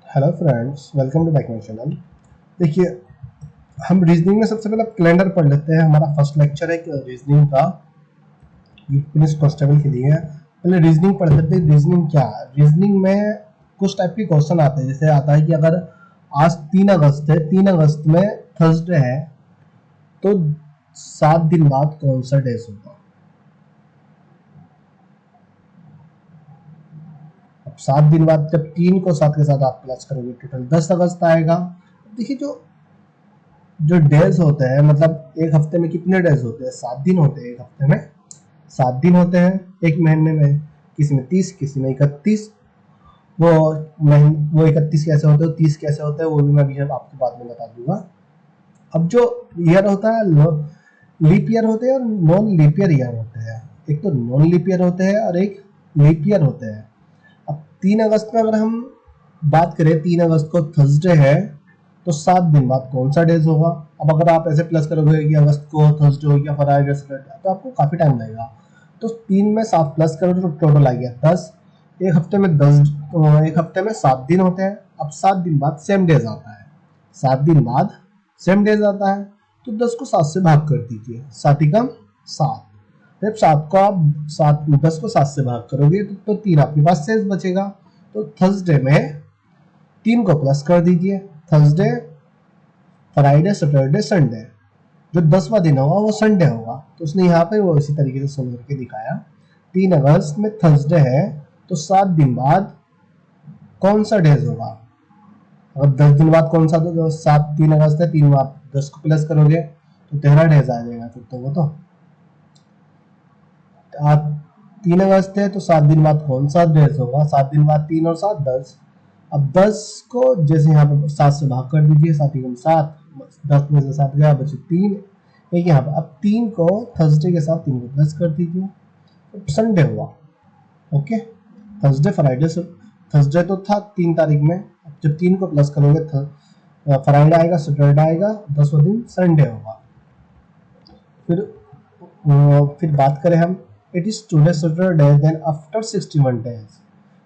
Hello friends, welcome to back my channel. देखिए, हम reasoning में सबसे पहले कैलेंडर पढ़ लेते हैं। हमारा फर्स्ट लेक्चर है रीजनिंग का, पुलिस कांस्टेबल के लिए। पहले रीजनिंग पढ़ लेते हैं। रीजनिंग क्या है? रीजनिंग में कुछ टाइप के क्वेश्चन आते हैं। जैसे आता है कि अगर आज 3 अगस्त है, 3 अगस्त में थर्सडे है, तो 7 दिन बाद कौन सा डेज होगा? अब 7 दिन बाद जब 3 को 7 के साथ आप प्लस करोगे, टोटल 10 अगस्त आएगा। देखिए, जो डेज होते हैं, मतलब एक हफ्ते में कितने डेज होते हैं? 7 दिन होते हैं एक हफ्ते में। 7 दिन होते हैं एक महीने में। किसी में 30, किसी में 31। वो 31 कैसे होते हैं, 30 कैसे होते हैं, वो भी मैं अभी आपको बाद में बता दूंगा। अब जो ईयर होता है, लीप ईयर होते हैं और नॉन लीप ईयर होते हैं। एक तो नॉन लीप ईयर होते हैं और एक लीप ईयर होते हैं। अब 3 अगस्त में अगर हम बात करें, 3 अगस्त को थर्सडे है, तो 7 दिन बाद कौन सा डेज होगा? अब अगर आप ऐसे प्लस करोगे कि अगस्त को थर्सडे हो गया, फ्राइडे सैटरडे, तो आपको काफी टाइम लगेगा। तो 3 में 7 प्लस करोगे तो टोटल आ गया 10। एक हफ्ते में 10, एक हफ्ते में 7 दिन होते हैं। अब 7 दिन बाद सेम डेज आता है। 7 दिन बाद सेम डेज आता है, तो 10 को 7 से भाग कर दीजिए। 7 जब 7 को आप 10 को 7 से भाग करोगे तो 3 आपके पास शेष बचेगा। तो थर्सडे में 3 को प्लस कर दीजिए। Thursday, Friday, Saturday, Sunday. जो 10वां दिन होगा वो संडे होगा। तो उसने यहाँ पे वो इसी तरीके से सोल्व करके दिखाया। 3 अगस्त में थर्सडे है, तो 7 दिन बाद कौन सा डेज होगा? अगर 10 दिन बाद कौन सा, तो 3 अगस्त है, 3 आप 10 को प्लस करोगे तो 13 डेज आ जाएगा। फिर तो वो तो आप 3 अगस्त है, तो 7 दिन बाद कौन सा डेज होगा? 7 दिन बाद 3 और 7 10। अब 10 को जैसे यहाँ पे 7 से भाग कर दीजिए। 7 10 में से 7 गया, बचे 3। एक यहाँ पे अब 3 को थर्सडे के साथ 3 को प्लस कर दीजिए, तो संडे हुआ। ओके, थर्सडे फ्राइडे से, थर्सडे तो था 3 तारीख में। अब जब 3 को प्लस करोगे, फ्राइडे आएगा, सैटरडे आएगा, 10वां दिन संडे होगा। फिर बात करें हम, it is today Saturday then after 61 days.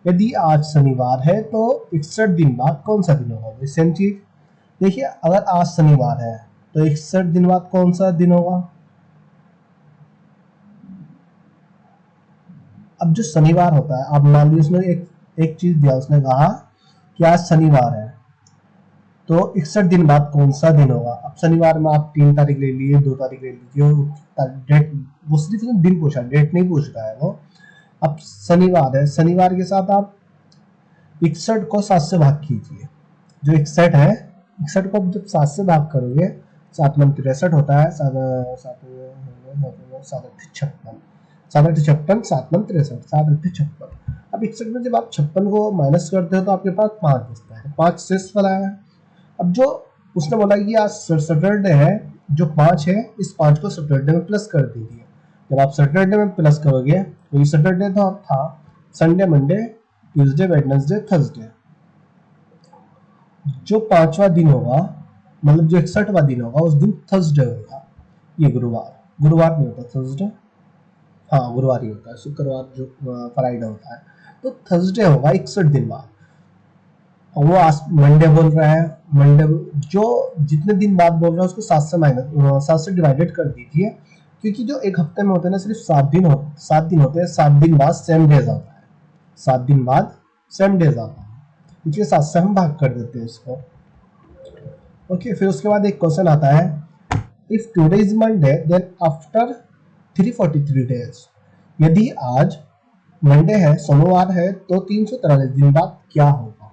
यदि आज शनिवार है तो 61 दिन बाद कौन सा दिन होगा? सेम चीज। देखिए, अगर आज शनिवार है तो 61 दिन बाद कौन सा दिन होगा? अब जो शनिवार होता है, आप मान लीजिए उसमें एक चीज दिया, उसने कहा कि आज शनिवार है, तो 61 दिन बाद कौन सा दिन होगा? अब शनिवार में आप 3 तारीख ले लीजिए, 2 तारीख ले लीजिए, डेट, वो सिर्फ दिन पूछा, डेट नहीं पूछ रहा है वो। अब शनिवार है, शनिवार के साथ आप 61 को 7 से भाग कीजिए। जो 61 है, 61 को जब 7 से भाग करोगे, 7 में 63 होता है, 7 7 7 7 छप्पन, 7 में 63, 7 8 56। अब 61 में जब आप 56 को माइनस करते हो तो आपके पास 5 बचता है। 5 शेष वाला है। अब जो उसने बोला कि आज सैटरडे है, जो 5 है, इस 5 को सैटरडे में प्लस कर दीजिए। जब आप सैटरडे में प्लस करोगे, तो ये सैटरडे तो था, Sunday, Monday, Tuesday, Wednesday, Thursday. जो 5वां दिन होगा, मतलब जो 61वां दिन होगा, उस दिन थर्सडे होगा। ये गुरुवार, गुरुवार नहीं होता थर्सडे, हाँ गुरुवार ही होता है। शुक्रवार जो फ्राइडे होता है, तो थर्सडे होगा 61 दिन बाद। और वो आज मंडे बोल रहा है। मंडे, जो जितने दिन बाद बोल रहा है उसको 7 से डिवाइडेड कर दीजिए। क्योंकि जो एक हफ्ते में होते हैं ना, सिर्फ 7 दिन होते हैं। 7 दिन बाद सेम डेज आता है। 7 दिन बाद सेम डेज आता है, इसलिए 7 से हम भाग कर देते हैं इसको। ओके, फिर उसके बाद एक क्वेश्चन आता है, if today is Monday then after 343 days. यदि आज मंडे है, सोमवार है, तो 343 दिन बाद क्या होगा?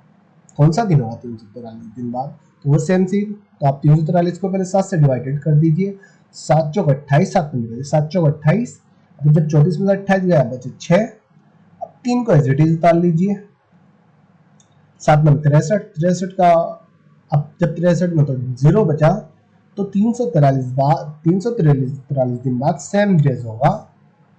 कौन सा दिन होगा 343 दिन बाद? तो वो सेम चीज। तो आप 343 को पहले 7 से डिवाइडेड कर दीजिए। 7 चौक 28, 7 में 7 चौक 28। अब जब 34 में से 28 गया, बचे 6। अब 3 को एज इट इज उतार लीजिए। 7 में 63 का, अब जब 63 में तो 0 बचा, तो 343 दिन बाद सेम डेज होगा।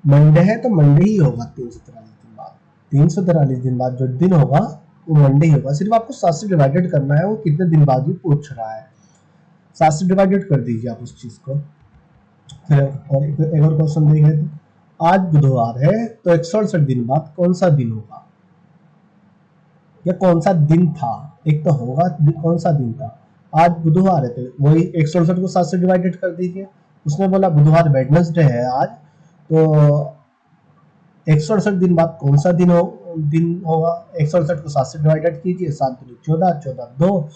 मंडे है तो मंडे ही होगा 343 दिन बाद। 343 दिन बाद जो दिन होगा वो मंडे ही होगा। सिर्फ आपको 7 से डिवाइडेड करना है, वो कितने दिन बाद भी पूछ रहा है। 7 से डिवाइडेड कर दीजिए आप उस चीज को। फिर और एक और क्वेश्चन देख लेते। आज बुधवार है, तो 168 दिन बाद कौन सा दिन होगा? या कौन सा दिन था, एक तो होगा कौन सा दिन था। आज बुधवार है तो वही 168 को 7 से डिवाइडेड कर दीजिए। उसने बोला बुधवार वेडनेसडे है आज, तो 168 दिन बाद कौन सा दिन होगा। 168 को 7 से डिवाइडेड कीजिए, 7 दूनी 14, 14 2,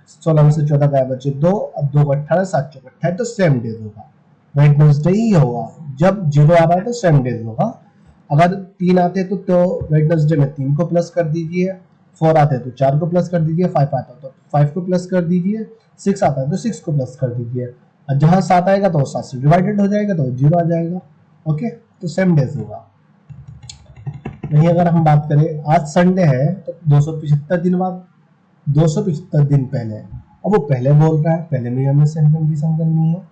16 में से 14 गया बचे 2, अब 2 को 18, 7 चौक 28, तो सेम डेज होगा, वेडनेसडे ही होगा। जब 0 आ रहा है तो सेम डेज होगा। अगर 3 आते तो वेडनेसडे में 3 को प्लस कर दीजिए, 4 आते तो 4 को प्लस कर दीजिए, 5 आता तो 5 को प्लस कर दीजिए, 6 आता है तो 6 को प्लस कर दीजिए, और जहां 7 आएगा तो 7 से डिवाइडेड हो जाएगा तो 0 आ जाएगा। ओके, तो सेम डेज होगा। वहीं अगर हम बात करें आज संडे है तो 275 दिन बाद, 275 दिन पहले, अब वो पहले बोल रहा है, पहले में हमें सेम कंडीशन करनी है।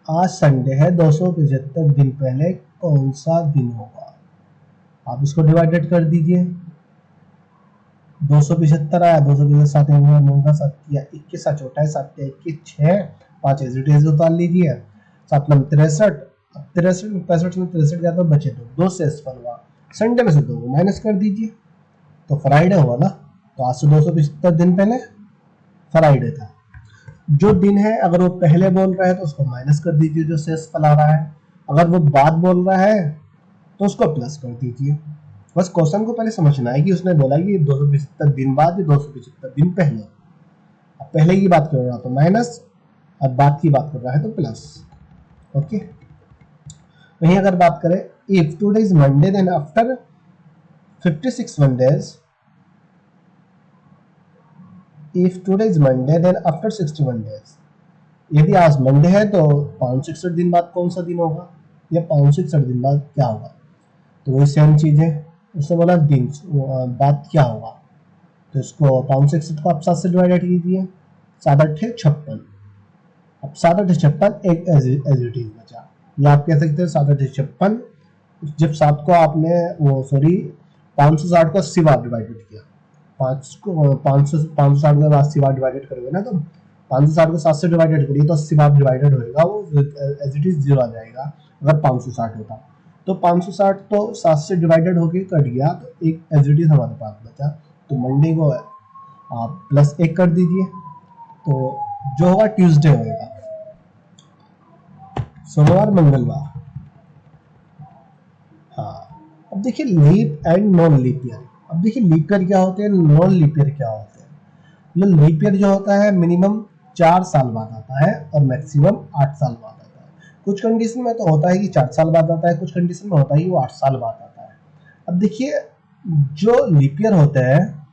आज संडे है, 275 दिन पहले कौन सा दिन होगा, आप इसको डिवाइडेड कर दीजिए। 275 आया, 275 9 का 7 किया 21, 7 छोटा है 7 21 6, 5 इज इट इज उतार लीजिए, 7 में 63, अब 63 में 65 में 63 जाता है बचे दो से सफल हुआ। संडे में से 2 को माइनस कर दीजिए तो फ्राइडे हुआ ना, तो आज से 275 दिन पहले फ्राइडे था। जो दिन है अगर वो पहले बोल रहा है तो उसको माइनस कर दीजिए जो शेष फल आ रहा है, अगर वो बाद बोल रहा है तो उसको प्लस कर दीजिए। बस क्वेश्चन को पहले समझना है कि उसने बोला कि 275 दिन बाद या 275 दिन पहले। अब पहले की बात कर रहा है तो माइनस, अब बाद की बात कर रहा है तो प्लस। ओके, वहीं अगर बात करें if today is Monday then after 56 Mondays, if today is Monday then after 61 days, यदि आज मंडे है तो 561 दिन बाद कौन सा दिन होगा, या 561 दिन बाद क्या होगा। तो वही सेम चीज है, उसने बोला दिन बाद क्या होगा, तो इसको 561 को आप 7 से डिवाइडेड कीजिए, 7 8 56, अब 7 8 56 एक एज इट इज बचा, या आप कह सकते हैं 7 8 56, जब 7 को आपने वो सॉरी 560 को 80 बार डिवाइडेड किया, 5 को 560 के बाद 80 बार डिवाइडेड करोगे ना, तो 560 को 7 से डिवाइडेड करिए तो 80 बार डिवाइडेड होएगा, वो एज इट इज 0 आ जाएगा। अगर 560 होता तो 560 तो 7 से डिवाइडेड होके कट गया, तो एक एज इट इज हमारे पास बचा। तो मंडे को आप प्लस 1 कर दीजिए, तो जो होगा ट्यूसडे होगा, सोमवार मंगलवार। हाँ, अब देखिए leap and non leap year. अब देखिए लीप ईयर क्या होते हैं, नॉन लीप ईयर क्या होते हैं। मतलब लीप ईयर जो होता है मिनिमम 4 साल बाद आता है और मैक्सिमम 8 साल बाद आता है। कुछ कंडीशन में तो होता है कि 4 साल बाद आता है, कुछ कंडीशन में होता है कि वो 8 साल बाद आता है। अब देखिए जो लीप ईयर होते हैं,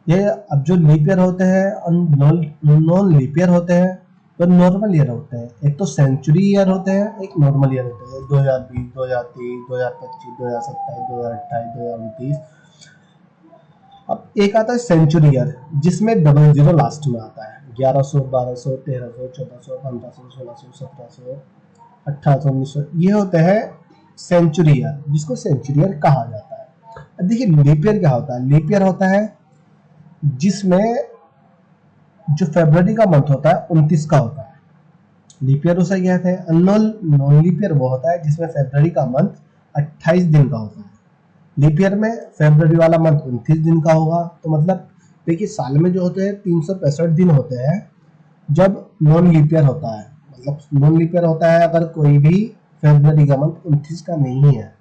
ये अब जो लीप ईयर होते हैं और नॉन लीप ईयर होते हैं, तो नॉर्मल ईयर होते हैं। एक तो सेंचुरी ईयर होते हैं, एक नॉर्मल ईयर होते हैं, 2020 2023 2025 2027 2028 2029। अब एक आता है सेंचुरी ईयर, जिसमें डबल जीरो लास्ट में आता है, 1100 1200 1300 1400 1500 1600 1700 1800 1900, ये होते हैं सेंचुरी ईयर, जिसको सेंचुरी ईयर कहा जाता है। अब देखिए लीप ईयर क्या होता है, लीप ईयर होता है जिसमें जो फरवरी का मंथ होता है 29 का होता है, लीप ईयर उसे कहते हैं। नॉन लीप ईयर वो होता है जिसमें फरवरी का मंथ 28 दिन का होता है, लीप ईयर में फरवरी वाला मंथ 29 दिन का होगा। तो मतलब देखिए साल में जो होते हैं 365 दिन होते हैं जब नॉन लीप ईयर होता है। मतलब नॉन लीप ईयर होता है अगर कोई भी फरवरी का मंथ 29 का नहीं है,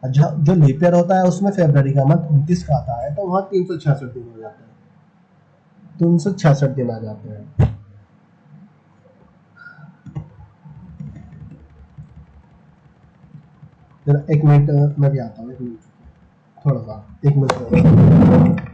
और जो लीप ईयर होता है उसमें फरवरी का मंथ 29 का आता है, तो वहाँ 366 दिन हो जाते हैं, 366 दिन आ जाते हैं। जरा एक मिनट मैं भी आता हूँ, एक मिनट थोड़ा सा, एक मिनट।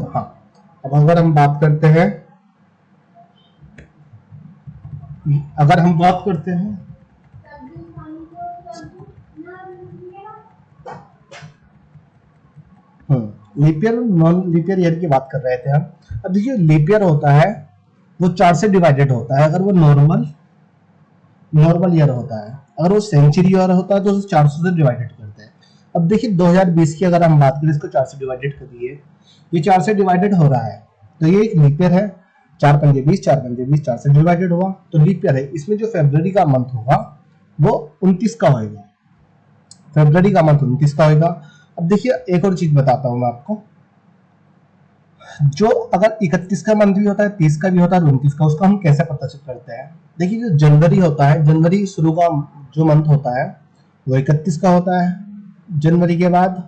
हाँ, अब अगर हम बात करते हैं, leap year non leap year की बात कर रहे थे हम। अब देखिए लीप ईयर होता है वो 4 से डिवाइडेड होता है। अगर वो नॉर्मल नॉर्मल ईयर होता है, अगर वो सेंचुरी ईयर होता है तो उसे 400 से डिवाइडेड करते हैं। अब देखिए 2020 की अगर हम बात करें, इसको 4 से डिवाइडेड कर दिए, ये 4 से डिवाइडेड हो रहा है तो ये एक लीप ईयर है। 4 पंजे 20, 4 पंजे 20, 4 से डिवाइडेड हुआ तो लीप ईयर है। इसमें जो फरवरी का मंथ होगा वो 29 का होगा। फरवरी का मंथ 29 का होगा। अब देखिए एक और चीज बताता हूँ मैं आपको, जो अगर 31 का मंथ भी होता है, 30 का भी होता है, 29 का, उसका हम कैसे पता चेक करते हैं। देखिए जो जनवरी होता है, जनवरी शुरू का जो मंथ होता है वो 31 का होता है। जनवरी के बाद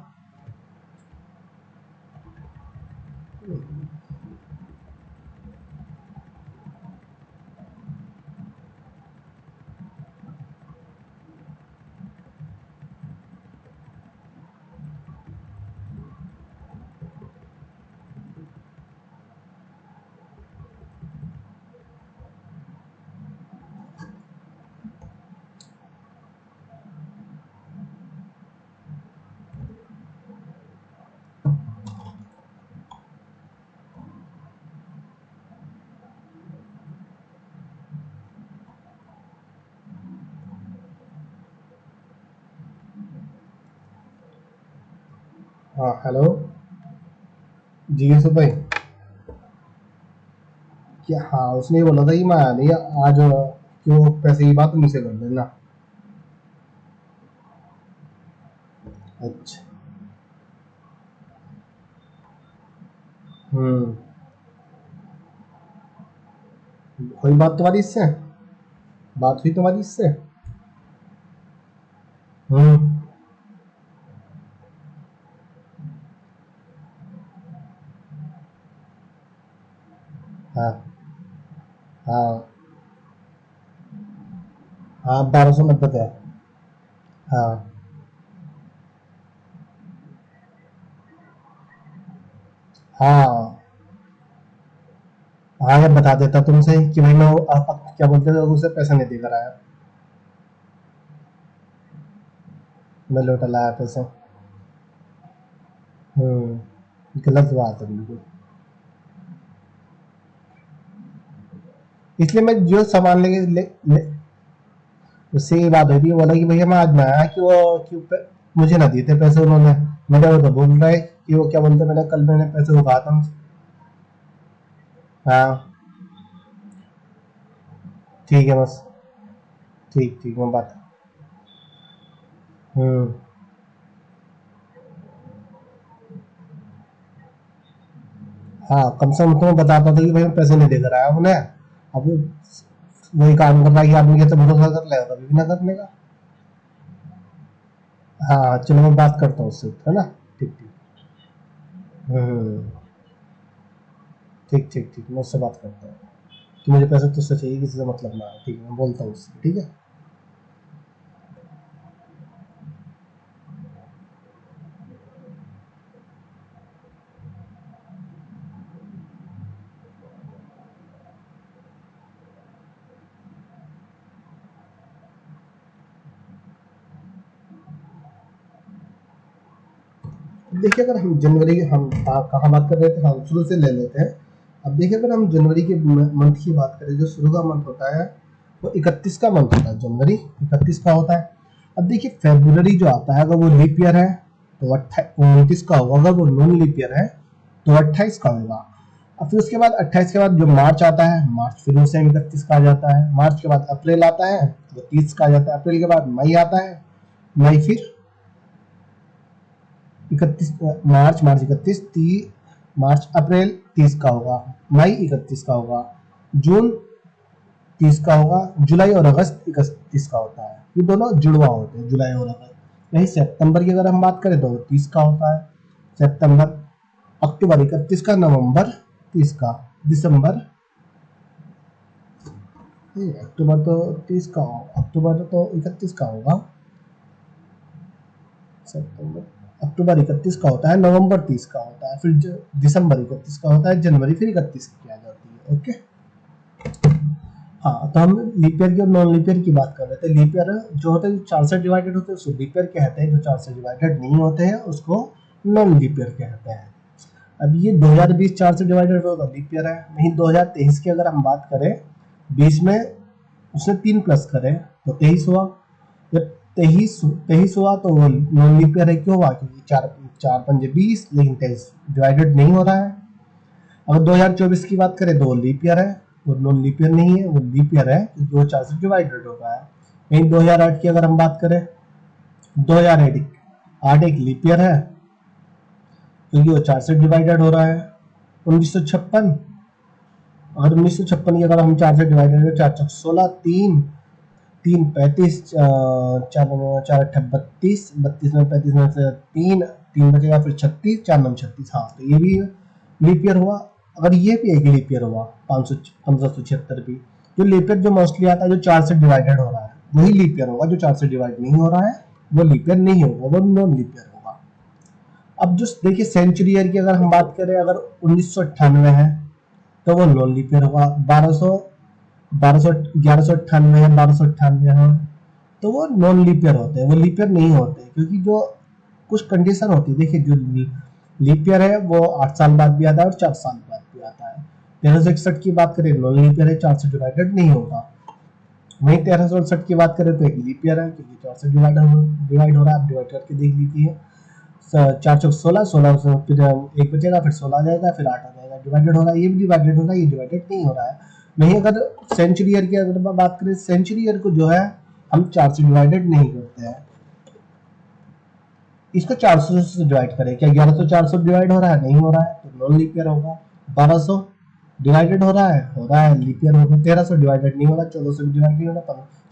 हाँ हेलो जी यूसुफ भाई, क्या हाँ उसने ये बोला था कि मैं आया नहीं आज, क्यों पैसे की बात मुझसे कर लेना। अच्छा। हम्म। कोई बात तुम्हारी इससे, बात हुई तुम्हारी इससे? हम्म। हाँ हाँ हाँ, 1290 है। हाँ हाँ हाँ, ये बता देता तुमसे कि भाई मैं आप क्या बोलते थे, उसे पैसा नहीं देकर आया, मैं लौटा लाया पैसे। गलत बात है बिल्कुल। इसलिए मैं जो सामान उससे ये बात हुई थी, बोला कि भैया मैं आज मैं आया कि वो क्यों मुझे ना दिए थे पैसे उन्होंने। मैंने वो तो बोल रहा है कि वो क्या बोलते, मैंने कल मैंने पैसे वो कहा था उनसे। हाँ ठीक है बस। ठीक ठीक, मैं बात। हम्म। हाँ, कम से कम तुम्हें बताता था कि भाई मैं पैसे नहीं देकर आया उन्हें। अब वही काम कर रहा है कि आदमी के तो भरोसा कर लेगा, कभी भी ना करने का। हाँ चलो, मैं बात करता हूँ उससे, है ना। ठीक ठीक। हम्म। ठीक ठीक ठीक, मैं उससे बात करता हूँ कि मुझे पैसे तुझसे चाहिए, किसी से मतलब ना है। ठीक है, मैं बोलता हूँ उससे, ठीक है। देखिए अगर हम जनवरी, हम कहाँ बात कर रहे थे, हम शुरू से ले लेते हैं। अब देखिए अगर हम जनवरी के मंथ की बात करें, जो शुरू का मंथ होता है वो 31 का मंथ होता है, जनवरी 31 का होता है। अब देखिए फरवरी जो आता है अगर वो लीप ईयर है तो 29 का होगा, अगर वो नॉन लीप ईयर है तो 28 का होगा। और फिर उसके बाद 28 के बाद जो मार्च आता है, मार्च फिर उसे 31 का आ जाता है। मार्च के बाद अप्रैल आता है वो 30 का आ जाता है। अप्रैल के बाद मई आता है, मई फिर 31, मार्च, मार्च 31, 30, मार्च अप्रैल 30 का होगा, मई 31 का होगा, जून 30 का होगा, जुलाई और अगस्त 31 का होता है। ये दोनों जुड़वा होते हैं, जुलाई और अगस्त। यही सितंबर की अगर हम बात करें तो 30 का होता है, सितंबर। अक्टूबर 31 का, नवंबर 30 का, दिसंबर, अक्टूबर तो 30 का होगा, अक्टूबर तो 31 का होगा, सितंबर, अक्टूबर 31 का होता है, नवंबर 30 का होता है, फिर दिसंबर 31 का होता है, जनवरी फिर 31 की आ जाती है। ओके, हाँ, तो हम लीप ईयर की और नॉन लीप ईयर की बात कर रहे थे। लीप ईयर जो होते हैं, 4 से डिवाइडेड होते हैं उसको लीप ईयर कहते हैं, जो 4 से डिवाइडेड नहीं होते हैं उसको नॉन लीप ईयर कहते हैं। अब ये 2020 4 से डिवाइडेड होगा लीप ईयर है। वहीं 2023 की अगर हम बात करें, 20 में उसने 3 प्लस करे तो 23 हुआ। जब 23 हुआ तो वो नॉन लीप ईयर है। क्यों हुआ? क्योंकि 4 4 पंजे 20, लेकिन 23 डिवाइडेड नहीं हो रहा है। अगर 2024 की बात करें तो वो लीप ईयर है, वो नॉन लीप ईयर नहीं है, वो लीप ईयर है क्योंकि वो 4 से डिवाइडेड हो रहा है। वहीं 2008 की अगर हम बात करें, 2008 एक लीप ईयर है क्योंकि वो 4 से डिवाइडेड हो रहा है। 1956, और 1956 की अगर हम 4 से डिवाइडेड है, 4 चौक 16, 3 3 35, 4 4 अट्ठा 32, 32 में 35 में से 3 3 बचेगा, फिर 36, 4 9 36। हाँ, तो ये भी लीप ईयर हुआ। अगर ये भी एक लीप ईयर हुआ, 1576 भी, जो लीप ईयर जो मोस्टली आता है जो 4 से डिवाइडेड हो रहा है वही लीप ईयर होगा। जो 4 से डिवाइड नहीं हो रहा है वो लीप ईयर नहीं होगा, वो नॉन लीप ईयर होगा। अब जो देखिए सेंचुरी ईयर की अगर हम बात करें, अगर 1998 है तो वो नॉन लीप ईयर होगा। 1198 है, 1298 है तो वो नॉन लीप ईयर होते हैं, वो लीप ईयर नहीं होते। क्योंकि जो कुछ कंडीशन होती है, देखिए जो लीप ईयर है वो 8 साल बाद भी आता है और 4 साल बाद भी आता है। 1361 की बात करें, नॉन लीप ईयर है, 4 से डिवाइडेड नहीं होगा। वहीं 1368 की बात करें तो एक लीप ईयर है क्योंकि 4 से डिवाइड हो रहा है। आप डिवाइड करके देख लीजिए, 4 चौक 16, 16 फिर एक बचेगा, फिर 16 आ जाएगा, फिर 8 आ जाएगा। डिवाइडेड हो रहा है, ये भी डिवाइडेड हो रहा है, ये डिवाइडेड नहीं हो रहा है। वहीं अगर सेंचुरी ईयर की अगर बात करें, सेंचुरी ईयर को जो है हम 4 से डिवाइडेड नहीं करते हैं, इसको 400 से डिवाइड करें। क्या 1100 400 डिवाइड हो रहा है? नहीं हो रहा है, तो नॉन लीप ईयर होगा। 1200 डिवाइडेड हो रहा है, लीप ईयर होगा। 1300 डिवाइडेड नहीं हो रहा, 1400 डिवाइड नहीं हो रहा,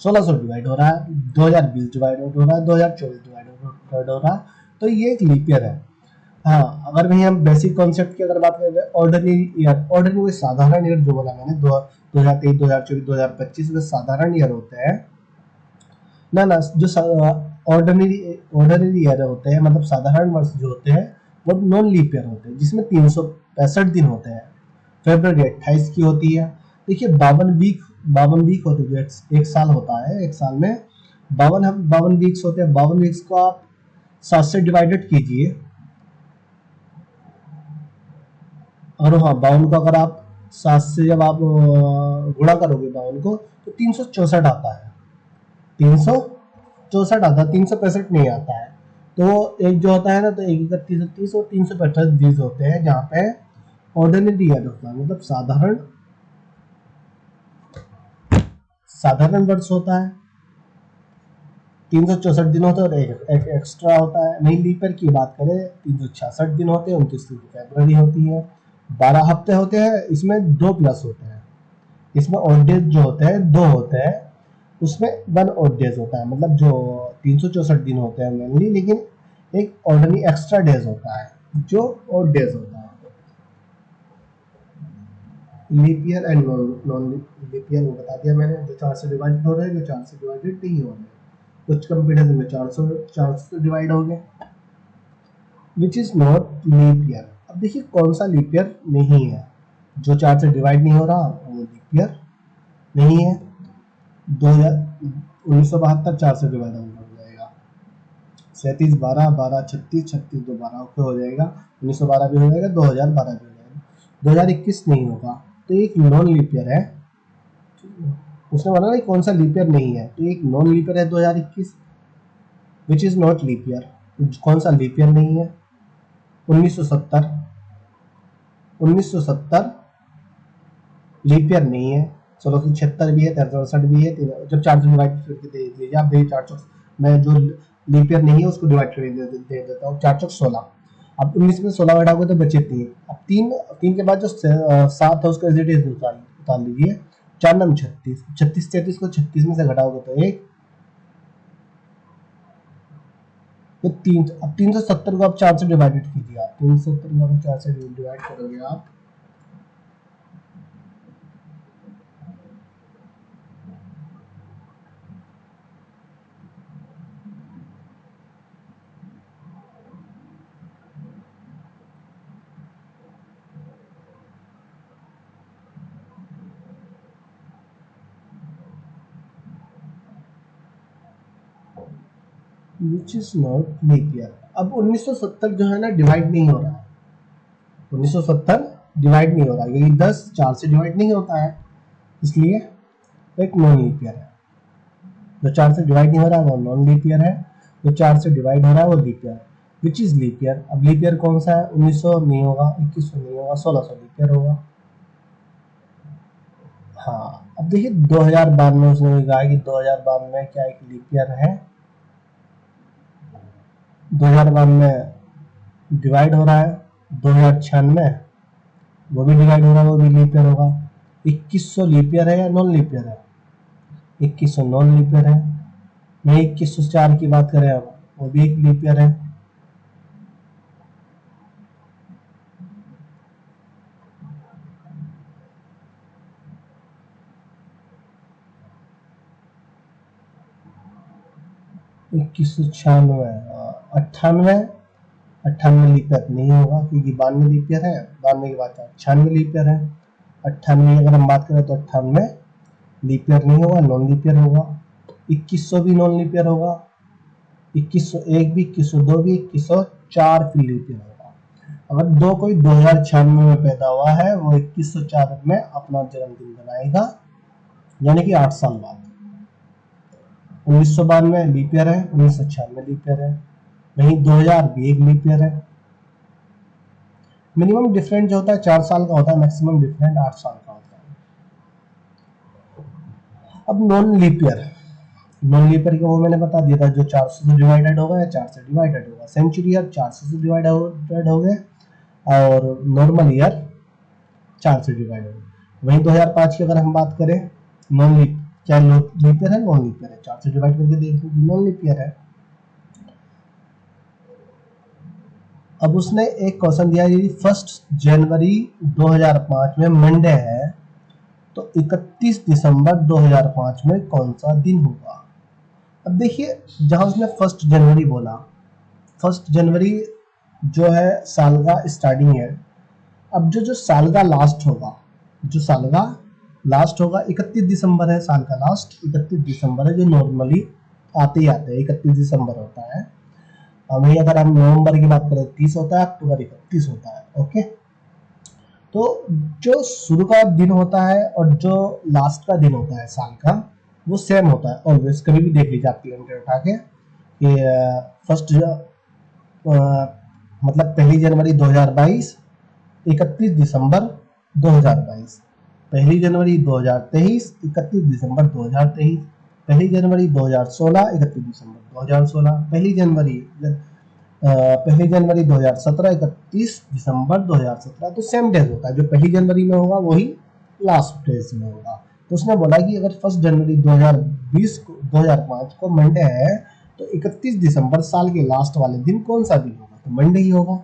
1600 डिवाइड हो रहा है, 2020 डिवाइड हो रहा है, 2024 डिवाइड हो रहा है, तो ये एक लीप ईयर है। हाँ, अगर वही हम बेसिक कॉन्सेप्ट की अगर बात करें, ऑर्डिनरी ईयर, ऑर्डिनरी साधारण ईयर जो बोला मैंने, 2023, 2024, 2025 में साधारण ईयर होते हैं ना। ना, जो ऑर्डिनरी ऑर्डिनरी ईयर होते हैं, मतलब साधारण वर्ष जो होते हैं, वो नॉन लीप ईयर होते हैं, जिसमें 365 दिन होते हैं। फरवरी 28 की होती है। देखिए 52 वीक होते हैं, जो एक साल होता है। एक साल में 52 वीक्स होते हैं। 52 वीक्स को आप 7 से डिवाइडेड कीजिए, और हाँ 52 को अगर आप 7 से जब आप गुणा करोगे 52 को, तो 364 आता है। 364 आता है, 365 नहीं आता है। तो एक जो होता है ना, तो एक 31, 30 और 365 दिन होते हैं जहाँ पे ऑर्डिनरी ईयर होता है, मतलब साधारण वर्ष होता है। 364 दिन होते हैं और एक एक्स्ट्रा होता है। नहीं, लीप ईयर की बात करें, 366 दिन होते हैं, 29 दिन फरवरी होती है। 12 हफ्ते होते हैं, इसमें 2 प्लस होते हैं। इसमें ऑड डेज जो होते हैं 2 होते हैं, उसमें 1 ऑड डेज होता है। मतलब जो 364 दिन होते हैं मेनली, लेकिन एक ऑर्डिनरी एक्स्ट्रा डेज होता है जो ऑड डेज होता है। Leap year and non leap year वो बता दिया मैंने, जो 4 से डिवाइडेड हो रहे हैं, जो 4 से डिवाइडेड नहीं हो रहे। कुछ कंपैरिजन में 400 से डिवाइड हो गए, which is not leap year. अब देखिए कौन सा लीप ईयर नहीं है। जो 4 से डिवाइड नहीं हो रहा वो लीप ईयर नहीं है। 1972 4 से डिवाइड हो जाएगा। 37 12 12 36 36 2 12 ओके हो जाएगा। 1912 भी हो जाएगा, 2012 भी हो जाएगा। 2021 नहीं होगा, तो एक नॉन लीप ईयर है। उसने बोला ना कौन सा लीप ईयर नहीं है, तो एक नॉन लीप ईयर है 2021, which is not leap year. कौन सा लीप ईयर नहीं है? 1970। 1970 लीप ईयर नहीं है। 1676 भी है, 1368 भी है। जब 4 से डिवाइड करके दे दीजिए आप, देखिए 400, मैं जो लीप ईयर नहीं है उसको डिवाइड करके दे देता हूँ। 4 16। अब 19 में 16 घटाओगे तो बचे 3। अब 3 3 के बाद जो 7 है उसका एज उतार लीजिए। 4 9 36, 36 33 को 36 में से घटाओगे तो 1, तो 3। अब 370 को आप 4 से डिवाइडेड कीजिए। आप 370 को आप 4 से डिवाइड करोगे आप, which is not leap year. अब 1970 जो है ना डिवाइड नहीं हो रहा है। 1970 डिवाइड नहीं हो रहा है क्योंकि 10 4 से डिवाइड नहीं होता है, इसलिए एक नॉन लीप ईयर है। जो 4 से डिवाइड नहीं हो रहा है वो नॉन लीप ईयर है, जो 4 से डिवाइड हो रहा है वो लीप ईयर है। Which is leap year. अब लीप ईयर कौन सा है? 1900 नहीं होगा, 2100 नहीं होगा, 1600 लीप ईयर होगा। हाँ, अब देखिए 2012 में उसने कहा कि 2012 में क्या एक लीप ईयर है। 2012 में डिवाइड हो रहा है। 2096 वो भी डिवाइड हो रहा है, वो भी लीप ईयर होगा। 2100 लीप ईयर है या नॉन लीप ईयर है? 2100 नॉन लीप ईयर है। मैं 2104 की बात करें अब, वो भी एक लीप ईयर है। इक्कीस सौ छियानवे, 98। 98 लीप ईयर नहीं होगा क्योंकि 92 लीप ईयर है। 92 के बाद 96 लीप ईयर है। 98 अगर हम बात करें तो 98 लीप ईयर नहीं होगा, नॉन लीप ईयर होगा। 2100 भी नॉन लीप ईयर होगा। 2101 भी, 2102 भी, 2104 फिर लीप ईयर होगा। अगर दो कोई 2096 में पैदा हुआ है, वो 2104 में अपना जन्मदिन बनाएगा, यानी कि 8 साल बाद। 1992 लीप ईयर है, 1996 लीप ईयर है। वहीं 2000 भी एक लीप ईयर है। मिनिमम डिफरेंस जो होता है 4 साल का होता है, मैक्सिमम डिफरेंस 8 साल का होता है। अब non leap year, non leap year को वो मैंने बता दिया था, जो 400 से डिवाइडेड होगा या 4 से डिवाइडेड होगा। सेंचुरी ईयर 400 से डिवाइडेड हो गए, और नॉर्मल ईयर 4 से डिवाइड हो गए। वहीं 2005 की अगर हम बात करें, नॉन लीप, क्या लीप ईयर है? नॉन लीप ईयर है। 4 से डिवाइड करके देख लीजिए, नॉन लीप ईयर है। अब उसने एक क्वेश्चन दिया, यदि 1 जनवरी 2005 में मंडे है तो 31 दिसंबर 2005 में कौन सा दिन होगा? अब देखिए, जहां उसने 1 जनवरी बोला, 1 जनवरी जो है साल का स्टार्टिंग है। अब जो जो साल का लास्ट होगा, जो साल का लास्ट होगा 31 दिसंबर है। साल का लास्ट 31 दिसंबर है, जो नॉर्मली आते ही आते हैं 31 दिसंबर होता है। वही अगर हम नवंबर की बात करें 30 होता है, अक्टूबर 31 होता है। ओके, तो जो शुरू का दिन होता है और जो लास्ट का दिन होता है साल का, वो सेम होता है ऑलवेज। कभी भी देख लीजिए आप कैलेंडर उठा के कि फर्स्ट मतलब 1 जनवरी 2022, 31 दिसंबर 2022, 1 जनवरी 2023, 31 दिसंबर 2023, 1 जनवरी 2016, 31 दिसंबर 2016, 1 जनवरी 2017, 31 दिसंबर 2017। तो सेम डेज होता है, जो 1 जनवरी में होगा वही लास्ट डेज में होगा। तो उसने बोला कि अगर 1 जनवरी 2020 को 2005 को मंडे है, तो 31 दिसंबर साल के लास्ट वाले दिन कौन सा दिन होगा? तो मंडे ही होगा।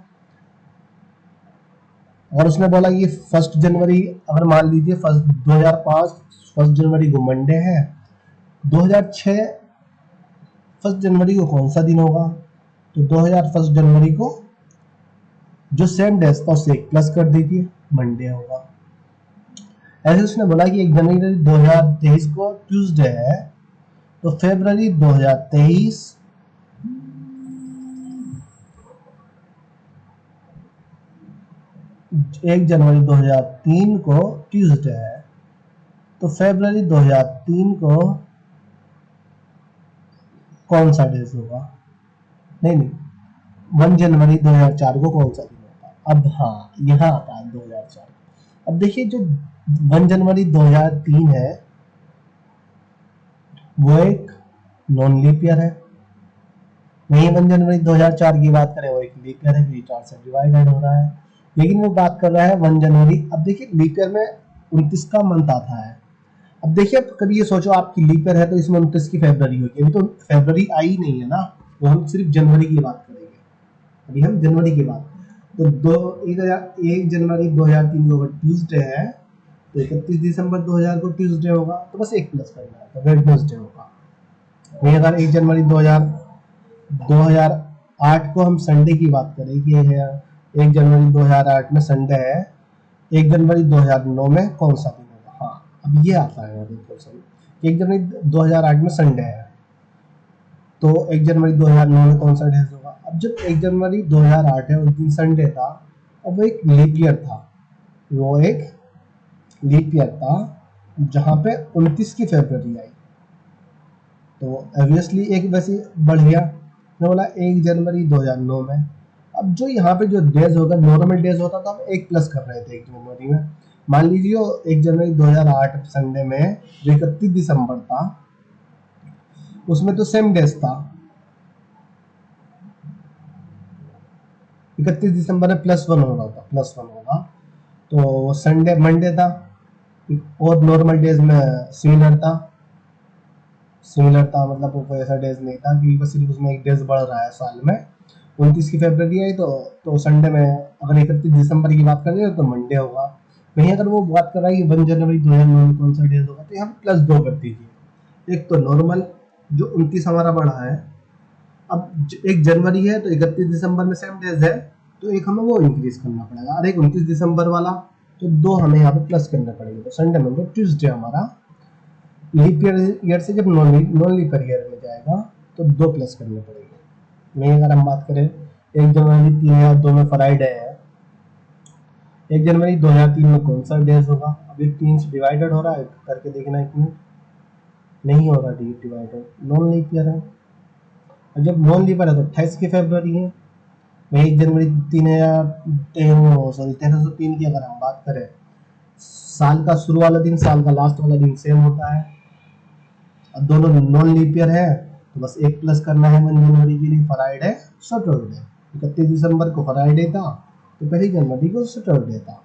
और उसने बोला ये 1 जनवरी, अगर मान लीजिए 2005 1 जनवरी को मंडे है, 2006 1 जनवरी को कौन सा दिन होगा? तो 1 जनवरी को जो सेम डेज था उससे 1 प्लस कर दीजिए, मंडे होगा। ऐसे उसने बोला कि 1 जनवरी 2023 को ट्यूसडे है, तो फरवरी 2023 1 जनवरी 2003 को ट्यूसडे है, तो फरवरी 2003 को कौन सा डेज होगा? नहीं नहीं, 1 जनवरी 2004 को कौन सा दिन होगा? अब हाँ, यहाँ आता है 2004। अब देखिए, जो 1 जनवरी 2003 है वो एक नॉन लीप ईयर है। वही 1 जनवरी 2004 की बात करें, वो एक लीप ईयर है, क्योंकि 4 से डिवाइडेड हो रहा है। लेकिन वो बात कर रहा है 1 जनवरी। अब देखिए, लीप ईयर में 29 का मंथ आता है। अब देखिए, अब कभी ये सोचो आपकी लीप ईयर है तो इसमें 29 की फरवरी होगी। अभी तो फरवरी आई नहीं है ना, तो हम सिर्फ जनवरी की बात करेंगे। अभी हम जनवरी की बात, तो 1 जनवरी 2003 को ट्यूसडे है, तो 31 दिसंबर 2000 को ट्यूसडे होगा, तो बस एक प्लस करना है, तो वेडनेसडे होगा। वही अगर 1 जनवरी 2008 को हम संडे की बात करें कि 1 जनवरी 2008 में संडे है, 1 जनवरी 2009 में कौन सा दिन होगा? हाँ, अब ये आता है क्वेश्चन, 1 जनवरी 2008 में संडे है, तो 1 जनवरी 2009 में कौन सा डेज होगा? अब जब 1 जनवरी 2008 है, उस दिन संडे था, अब वो एक लीप ईयर था, वो एक लीप ईयर था जहां पे 29 की फरवरी आई, तो ऑब्वियसली एक वैसे बढ़ गया। मैं बोला 1 जनवरी 2009 में। अब जो यहाँ पे जो डेज होगा, नॉर्मल डेज होता तो हम एक प्लस कर रहे थे 1 जनवरी में। मान लीजिए 1 जनवरी 2008 संडे में जो 31 दिसंबर था, उसमें तो सेम डेज था, 31 दिसंबर में +1 होगा, +1 होगा, तो संडे मंडे था, और नॉर्मल डेज में सिमिलर था, मतलब कोई ऐसा डेज नहीं था कि बस सिर्फ उसमें एक डेज बढ़ रहा है साल में। 29 की फरवरी आई, तो संडे में अगर 31 दिसंबर की बात करें तो मंडे होगा। वहीं अगर वो बात कर रहा है कि 1 जनवरी 2009 में कौन सा डेज होगा, तो यहाँ +2 कर दीजिए। एक तो नॉर्मल जो 29 हमारा बढ़ा है, अब 1 जनवरी है तो 31 दिसंबर में सेम डेज है, तो एक हमें वो इंक्रीज करना पड़ेगा, और एक 29 दिसंबर वाला, तो 2 हमें यहाँ पे प्लस करने पड़ेंगे। तो संडे में तो ट्यूसडे हमारा लीप ईयर से जब नॉन लीप ईयर में जाएगा तो 2 प्लस करने पड़ेंगे। वहीं अगर हम बात करें 1 जनवरी 2002 में फ्राइडे है, 1 जनवरी 2003 में कौन सा डेज होगा? अभी 3 से डिवाइडेड हो रहा है, करके देखना है कि नहीं हो रहा डिवाइडेड, नॉन लीप ईयर है। और जब नॉन लीप ईयर है तो 28 की फरवरी है। वही 1 जनवरी 1303 की अगर हम बात करें, साल का शुरू वाला दिन साल का लास्ट वाला दिन सेम होता है। अब दोनों नॉन लीप ईयर है, तो बस एक प्लस करना है 1 जनवरी के लिए, फ्राइडे सैटरडे। 31 दिसंबर को फ्राइडे था, तो 1 जनवरी को सैटरडे था।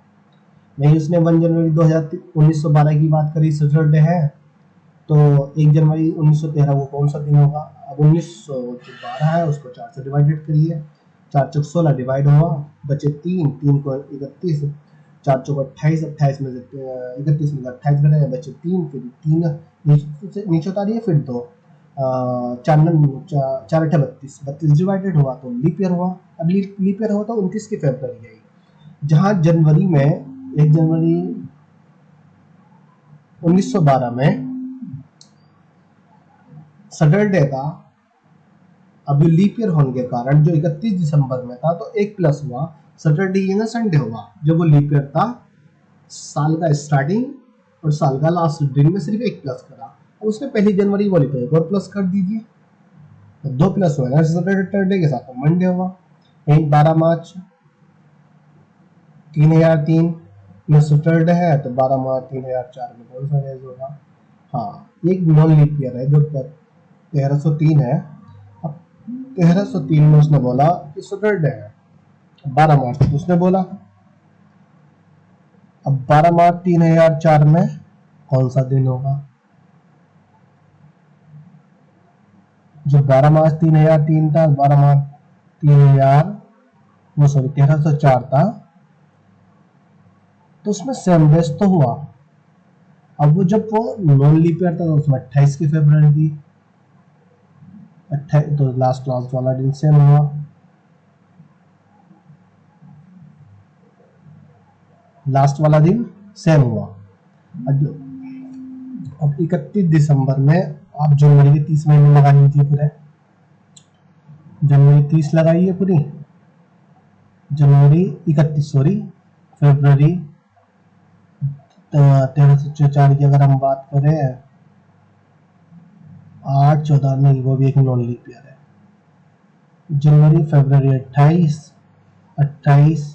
वही उसने 1 जनवरी 1912 की बात करी, सैटरडे है, तो 1 जनवरी 1913 वो कौन सा दिन होगा? अब 1912 है, उसको 4 से डिवाइडेड करिए, 4 चौक 16 डिवाइड हुआ, बचे 3 को 31, 4 चौक 28, 28 में से 31 में 28 घटे, बचे 3, फिर 3 नीचे उतारिए, फिर 2, 4 8 32, 32 डिवाइडेड हुआ तो लीप ईयर हुआ। अब लीप ईयर हुआ तो 29 की फरवरी आई, जहां जनवरी में 1 जनवरी 1912 में सैटरडे था। अभी लीप ईयर होने के कारण जो 31 दिसंबर में था, तो एक प्लस हुआ, सैटरडे की जगह संडे हुआ। जब वो लीप ईयर था, साल का स्टार्टिंग और साल का लास्ट दिन में सिर्फ एक प्लस करा, और उसने 1 जनवरी बोली तो एक और प्लस कर दीजिए, तो 2 प्लस हुआ ना सैटरडे के साथ, तो मंडे हुआ। यही 12 मार्च 3003 में सैटरडे है, तो 12 मार्च 3004 में कौन सा डेज होगा? हाँ, एक नॉन लीप ईयर है जो 1303 है। अब 1303 में उसने बोला कि सैटरडे है, 12 मार्च उसने बोला। अब 12 मार्च 3004 में कौन सा दिन होगा? जो 12 मार्च 3003 था, 12 मार्च 3000 वो सॉरी 1304 था, तो उसमें सेम डेज तो हुआ। अब वो जब वो नॉन लीप ईयर था, तो उसमें 28 की फरवरी थी, 28, तो लास्ट वाला दिन सेम हुआ। लास्ट वाला दिन सेम हुआ। अब 31 दिसंबर में आप जनवरी के 30 महीने लगा लीजिए, पूरे जनवरी 30 लगाइए, पूरी जनवरी 31, सॉरी फरवरी 1304 की अगर हम बात करें, 8-14 नहीं, वो भी एक नॉन लीप ईयर है। जनवरी फरवरी 28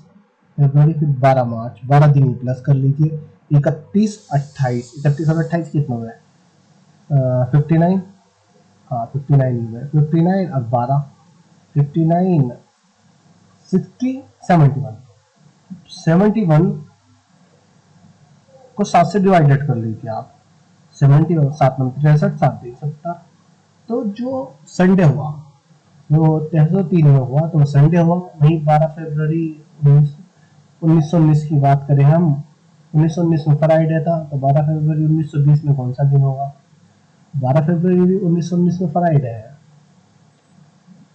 फरवरी, फिर 12 मार्च, 12 दिन प्लस कर लीजिए। 31 और 28 कितना हुआ है? 59। हाँ 59 हुआ है, 59 और 12, 59 60 71। 71 को 7 से डिवाइडेड कर लीजिए आप। 70 और 7 में 63, 7 देख सकता। तो जो संडे हुआ वो 303 में हुआ, तो संडे हुआ वही 12 फरवरी 1919 की बात करें हम, 1919 में फ्राइडे था, तो 12 फरवरी 1920 में कौन सा दिन होगा? 12 फरवरी 1919 में फ्राइडे है।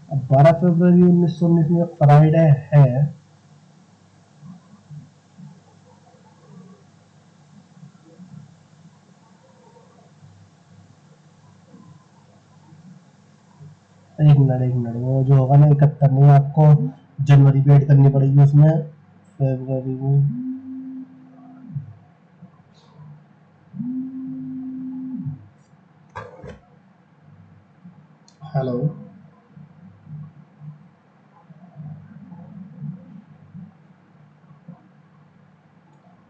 अब 12 फरवरी 1919 में फ्राइडे है, एक मिनट, वो जो होगा ना 71 नहीं, आपको जनवरी भी ऐड करनी पड़ेगी उसमें। फरवरी में, हेलो,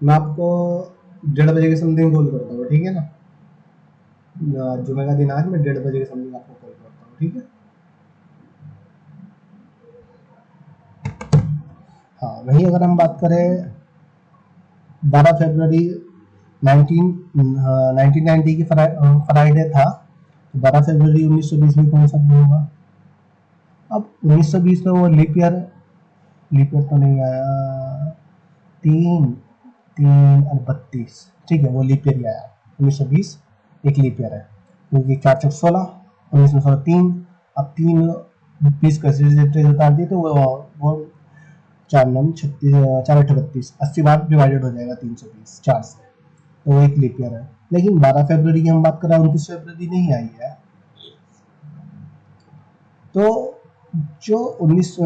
मैं आपको 1:30 बजे के समथिंग कॉल करता हूँ, ठीक है ना? जुमे का दिन आज मैं 1:30 बजे के समथिंग आपको कॉल करता हूँ, ठीक है? हाँ, वही अगर हम बात करें 12 फरवरी 1990 की फ्राइडे था, तो 12 फरवरी 1920 में कौन सा दिन होगा? अब 1920 में वो लीप ईयर तो नहीं आया, 3 3 और 32, ठीक है, वो लीप ईयर ही आया। 1920 एक लीप ईयर है, क्योंकि 4 चौक 16, 19 में 16 3, अब 3 20 का उतार दिए तो वो 4 9 36, 4 8 32, 80 बार डिवाइडेड हो जाएगा 320 4 से, तो वो एक लीप ईयर है। लेकिन 12 फरवरी की हम बात कर रहे हैं, 29 फरवरी नहीं आई है। तो जो 19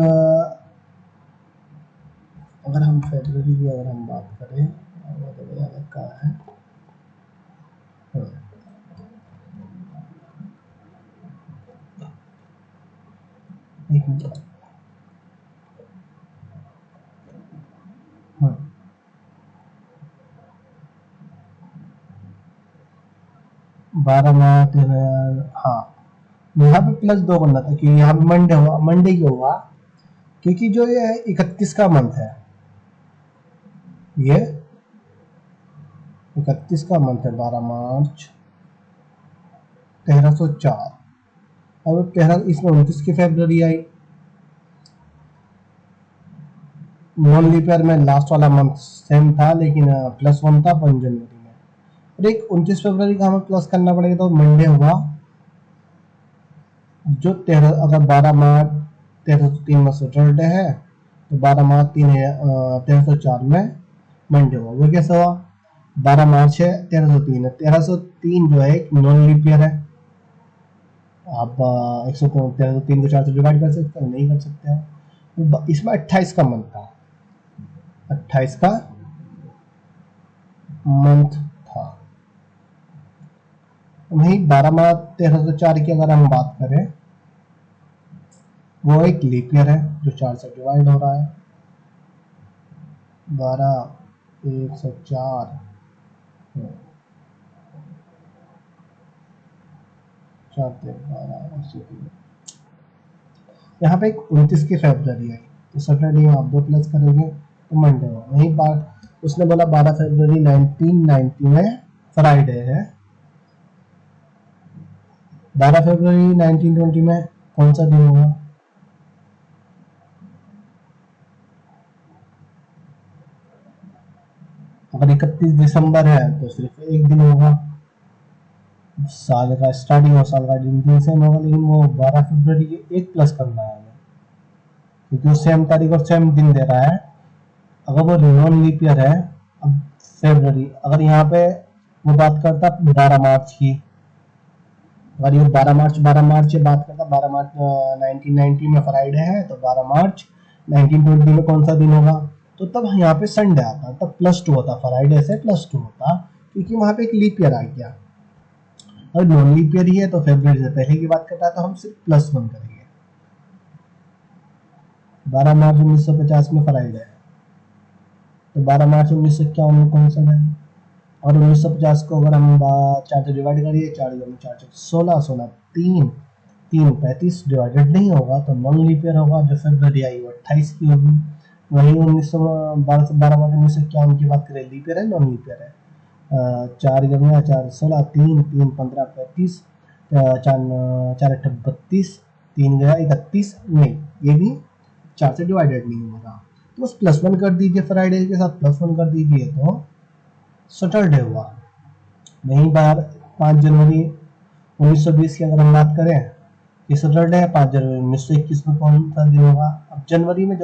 अगर हम फरवरी की अगर हम बात करें, तो कहाँ है? हाँ, एक मिनट। हाँ, 12 मार्च, हाँ, यहाँ पे +2 बनना था, क्योंकि यहाँ पे मंडे हुआ। मंडे क्यों हुआ? क्योंकि जो ये 31 का मंथ है, ये 31 का मंथ है, 12 मार्च 1304। अब 13 इसमें 29 की फरवरी आई, नॉन लीप ईयर में लास्ट वाला मंथ सेम था, लेकिन +1 था 1 जनवरी में। और एक 29 फरवरी का हमें प्लस करना पड़ेगा, तो मंडे हुआ जो 13, अगर 12 मार्च 1303 में सैटरडे है, तो 12 मार्च 1304 में मंडे हुआ। वो कैसे हुआ? 12 मार्च है, 1303 है, 1303 जो है एक नॉन लीप ईयर है। आप 1303 को 4 से डिवाइड कर सकते हो? नहीं कर सकते हैं। इसमें 28 का मंथ था, 28 का मंथ था। वही 12 मार्च 1304 की अगर हम बात करें, वो एक लीप ईयर है जो 4 से डिवाइड हो रहा है। 12 104 4 यहाँ पे एक 29 की फरवरी है, तो सैटरडे आप 2 प्लस करेंगे तो मंडे हो। वही बात उसने बोला 12 फरवरी 1990 में फ्राइडे है, 12 फरवरी 1920 में कौन सा दिन होगा? अगर 31 दिसंबर है तो सिर्फ एक दिन होगा, साल का स्टार्टिंग और साल का दिन सेम होगा, लेकिन वो 12 फरवरी के एक प्लस करना है हमें, क्योंकि वो सेम तारीख और सेम दिन दे रहा है। अगर वो नॉन लीप ईयर है, अब फरवरी, अगर यहाँ पे वो बात करता 12 मार्च की, अगर ये 12 मार्च से बात करता, 12 मार्च 1990 में फ्राइडे है, तो 12 मार्च 1920 में कौन सा दिन होगा? तो तब यहाँ पे संडे आता, तब +2 होता, फ्राइडे से +2 होता, क्योंकि वहां पे एक लीप ईयर आ गया। और नॉन लीप ईयर ही है तो फेब्रुवरी से पहले की बात करता है, तो हम सिर्फ +1 करेंगे। 12 मार्च 1950 में फ्राइडे है, तो 12 मार्च 1951 में कौन सा है? और 1950 को अगर हम 4 से डिवाइड करिए, 4 4 4 16 16 3 3 35 डिवाइडेड नहीं होगा तो नॉन लीप ईयर होगा। जो फरवरी आई वो 28 की होगी। वही 1912 से 12 मार्च 1951 की बात करें, लीप ईयर है नॉन लीप ईयर है? 4 गया 4 16 3 3 15 35 4 4 8 32 3 गया 31, नहीं ये भी 4 से डिवाइडेड नहीं होगा, तो बस +1 कर दीजिए, फ्राइडे के साथ +1 कर दीजिए तो सैटरडे हुआ। वहीं बार 5 जनवरी 1920 की अगर हम बात करें, ये सैटरडे है। 5 जनवरी 1921 में कौन सा दिन होगा? अब जनवरी में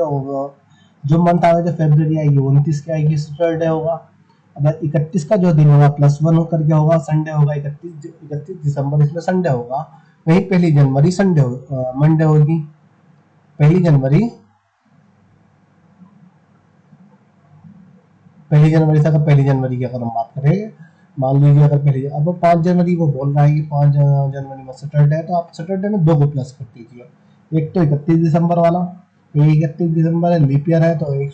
जो मंथ आएगा, जो फरवरी आएगी 29 की आएगी, सैटरडे होगा। अगर 31 का जो दिन होगा +1 होकर के होगा, संडे होगा। 31 दिसंबर इसमें संडे होगा। वहीं 1 जनवरी संडे मंडे होगी। 1 जनवरी से अगर 1 जनवरी की अगर हम बात करें, मान लीजिए अगर पहले, अब 5 जनवरी वो बोल रहा है कि 5 जनवरी में सैटरडे है, तो आप सैटरडे में 2 को प्लस कर दीजिए। एक तो 31 दिसंबर वाला, तो 31 दिसंबर है, लीप ईयर है, तो एक,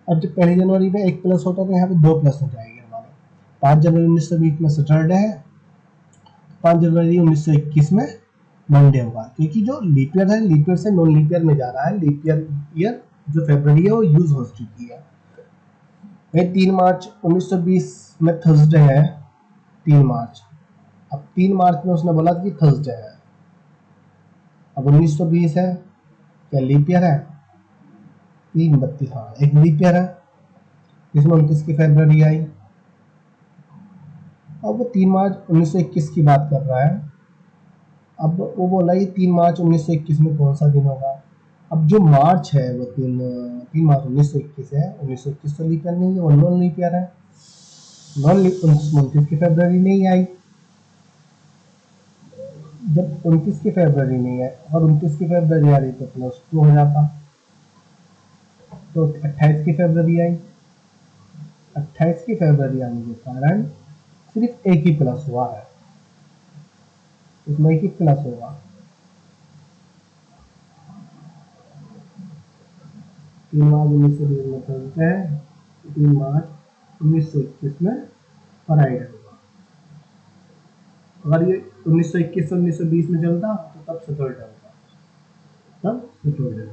अब जब 1 जनवरी में 1 प्लस होता है तो यहाँ पे 2 प्लस हो जाएंगे हमारे। 5 जनवरी 1920 में सैटरडे है, 5 जनवरी 1921 में मंडे होगा, क्योंकि जो लीप ईयर है, लीप ईयर से नॉन लीप ईयर में जा रहा है। लीप ईयर जो फरवरी है वो यूज हो चुकी है। 3 मार्च 1920 में थर्सडे है, 3 मार्च। अब 3 मार्च में उसने बोला कि थर्सडे है। अब 1920 है, क्या लीप ईयर है? 3 32, हाँ एक लीप ईयर है, जिसमें 29 की फरवरी आई। अब वो 3 मार्च 1921 की बात कर रहा है। अब वो बोला ये 3 मार्च 1921 में कौन सा दिन होगा? अब जो मार्च है वो 3 मार्च 1921 है। 1921 तो लीप ईयर नहीं है, वो नॉन लीप ईयर है। नॉन लीप 29 की फरवरी नहीं आई। जब 29 की फरवरी नहीं है और 29 की फरवरी आ रही तो +2 हो जाता, तो 28 की फरवरी आई। 28 की फरवरी आने के कारण सिर्फ एक ही प्लस हुआ है, इसमें एक ही प्लस होगा। 3 मार्च 1920 में थर्सडे है, 3 मार्च 1921 में फ्राइडे होगा। अगर ये 1921 से 1920 में चलता तो तब सैटरडे होगा, तब सैटरडे।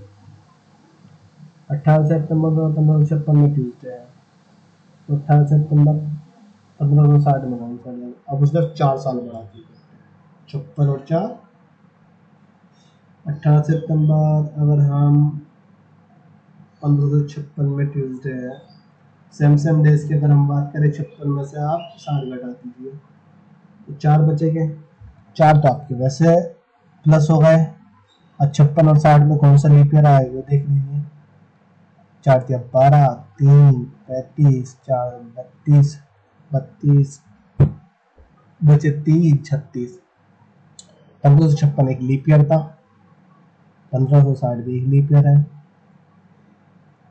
18 सितंबर 1556 में ट्यूसडे है, तो 18 सितंबर 1560 में कौन सा है? अब उसने 4 साल बढ़ा दिए, 56 और 4, 18 सितंबर अगर हम 1556 में ट्यूसडे है, सेम डेज की अगर हम बात करें, 56 में से आप 60 घटा दीजिए तो 4 बचेंगे। 4 तो आपके वैसे प्लस हो गए। और 56 और 60 में कौन सा लीप ईयर आएगा वो देख लीजिए। 4 या 12, 3 35, 4 32, 32 बचे 3 36। 1556 एक लीप ईयर था, 1560 भी एक लीप ईयर है,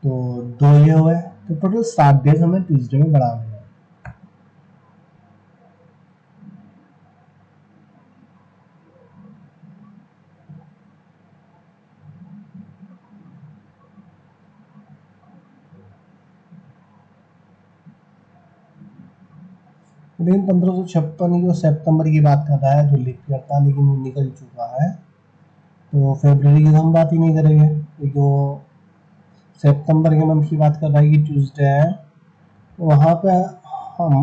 तो 2 ये हुए, तो टोटल 7 डेज हमें ट्यूसडे में बढ़ाने हैं। लेकिन 1556 की सितंबर की बात कर रहा है, जो लीप ईयर था, लेकिन वो निकल चुका है, तो फरवरी की हम बात ही नहीं करेंगे, क्योंकि वो सितंबर के मंथ की बात कर रहा है कि ट्यूसडे है। वहाँ पे हम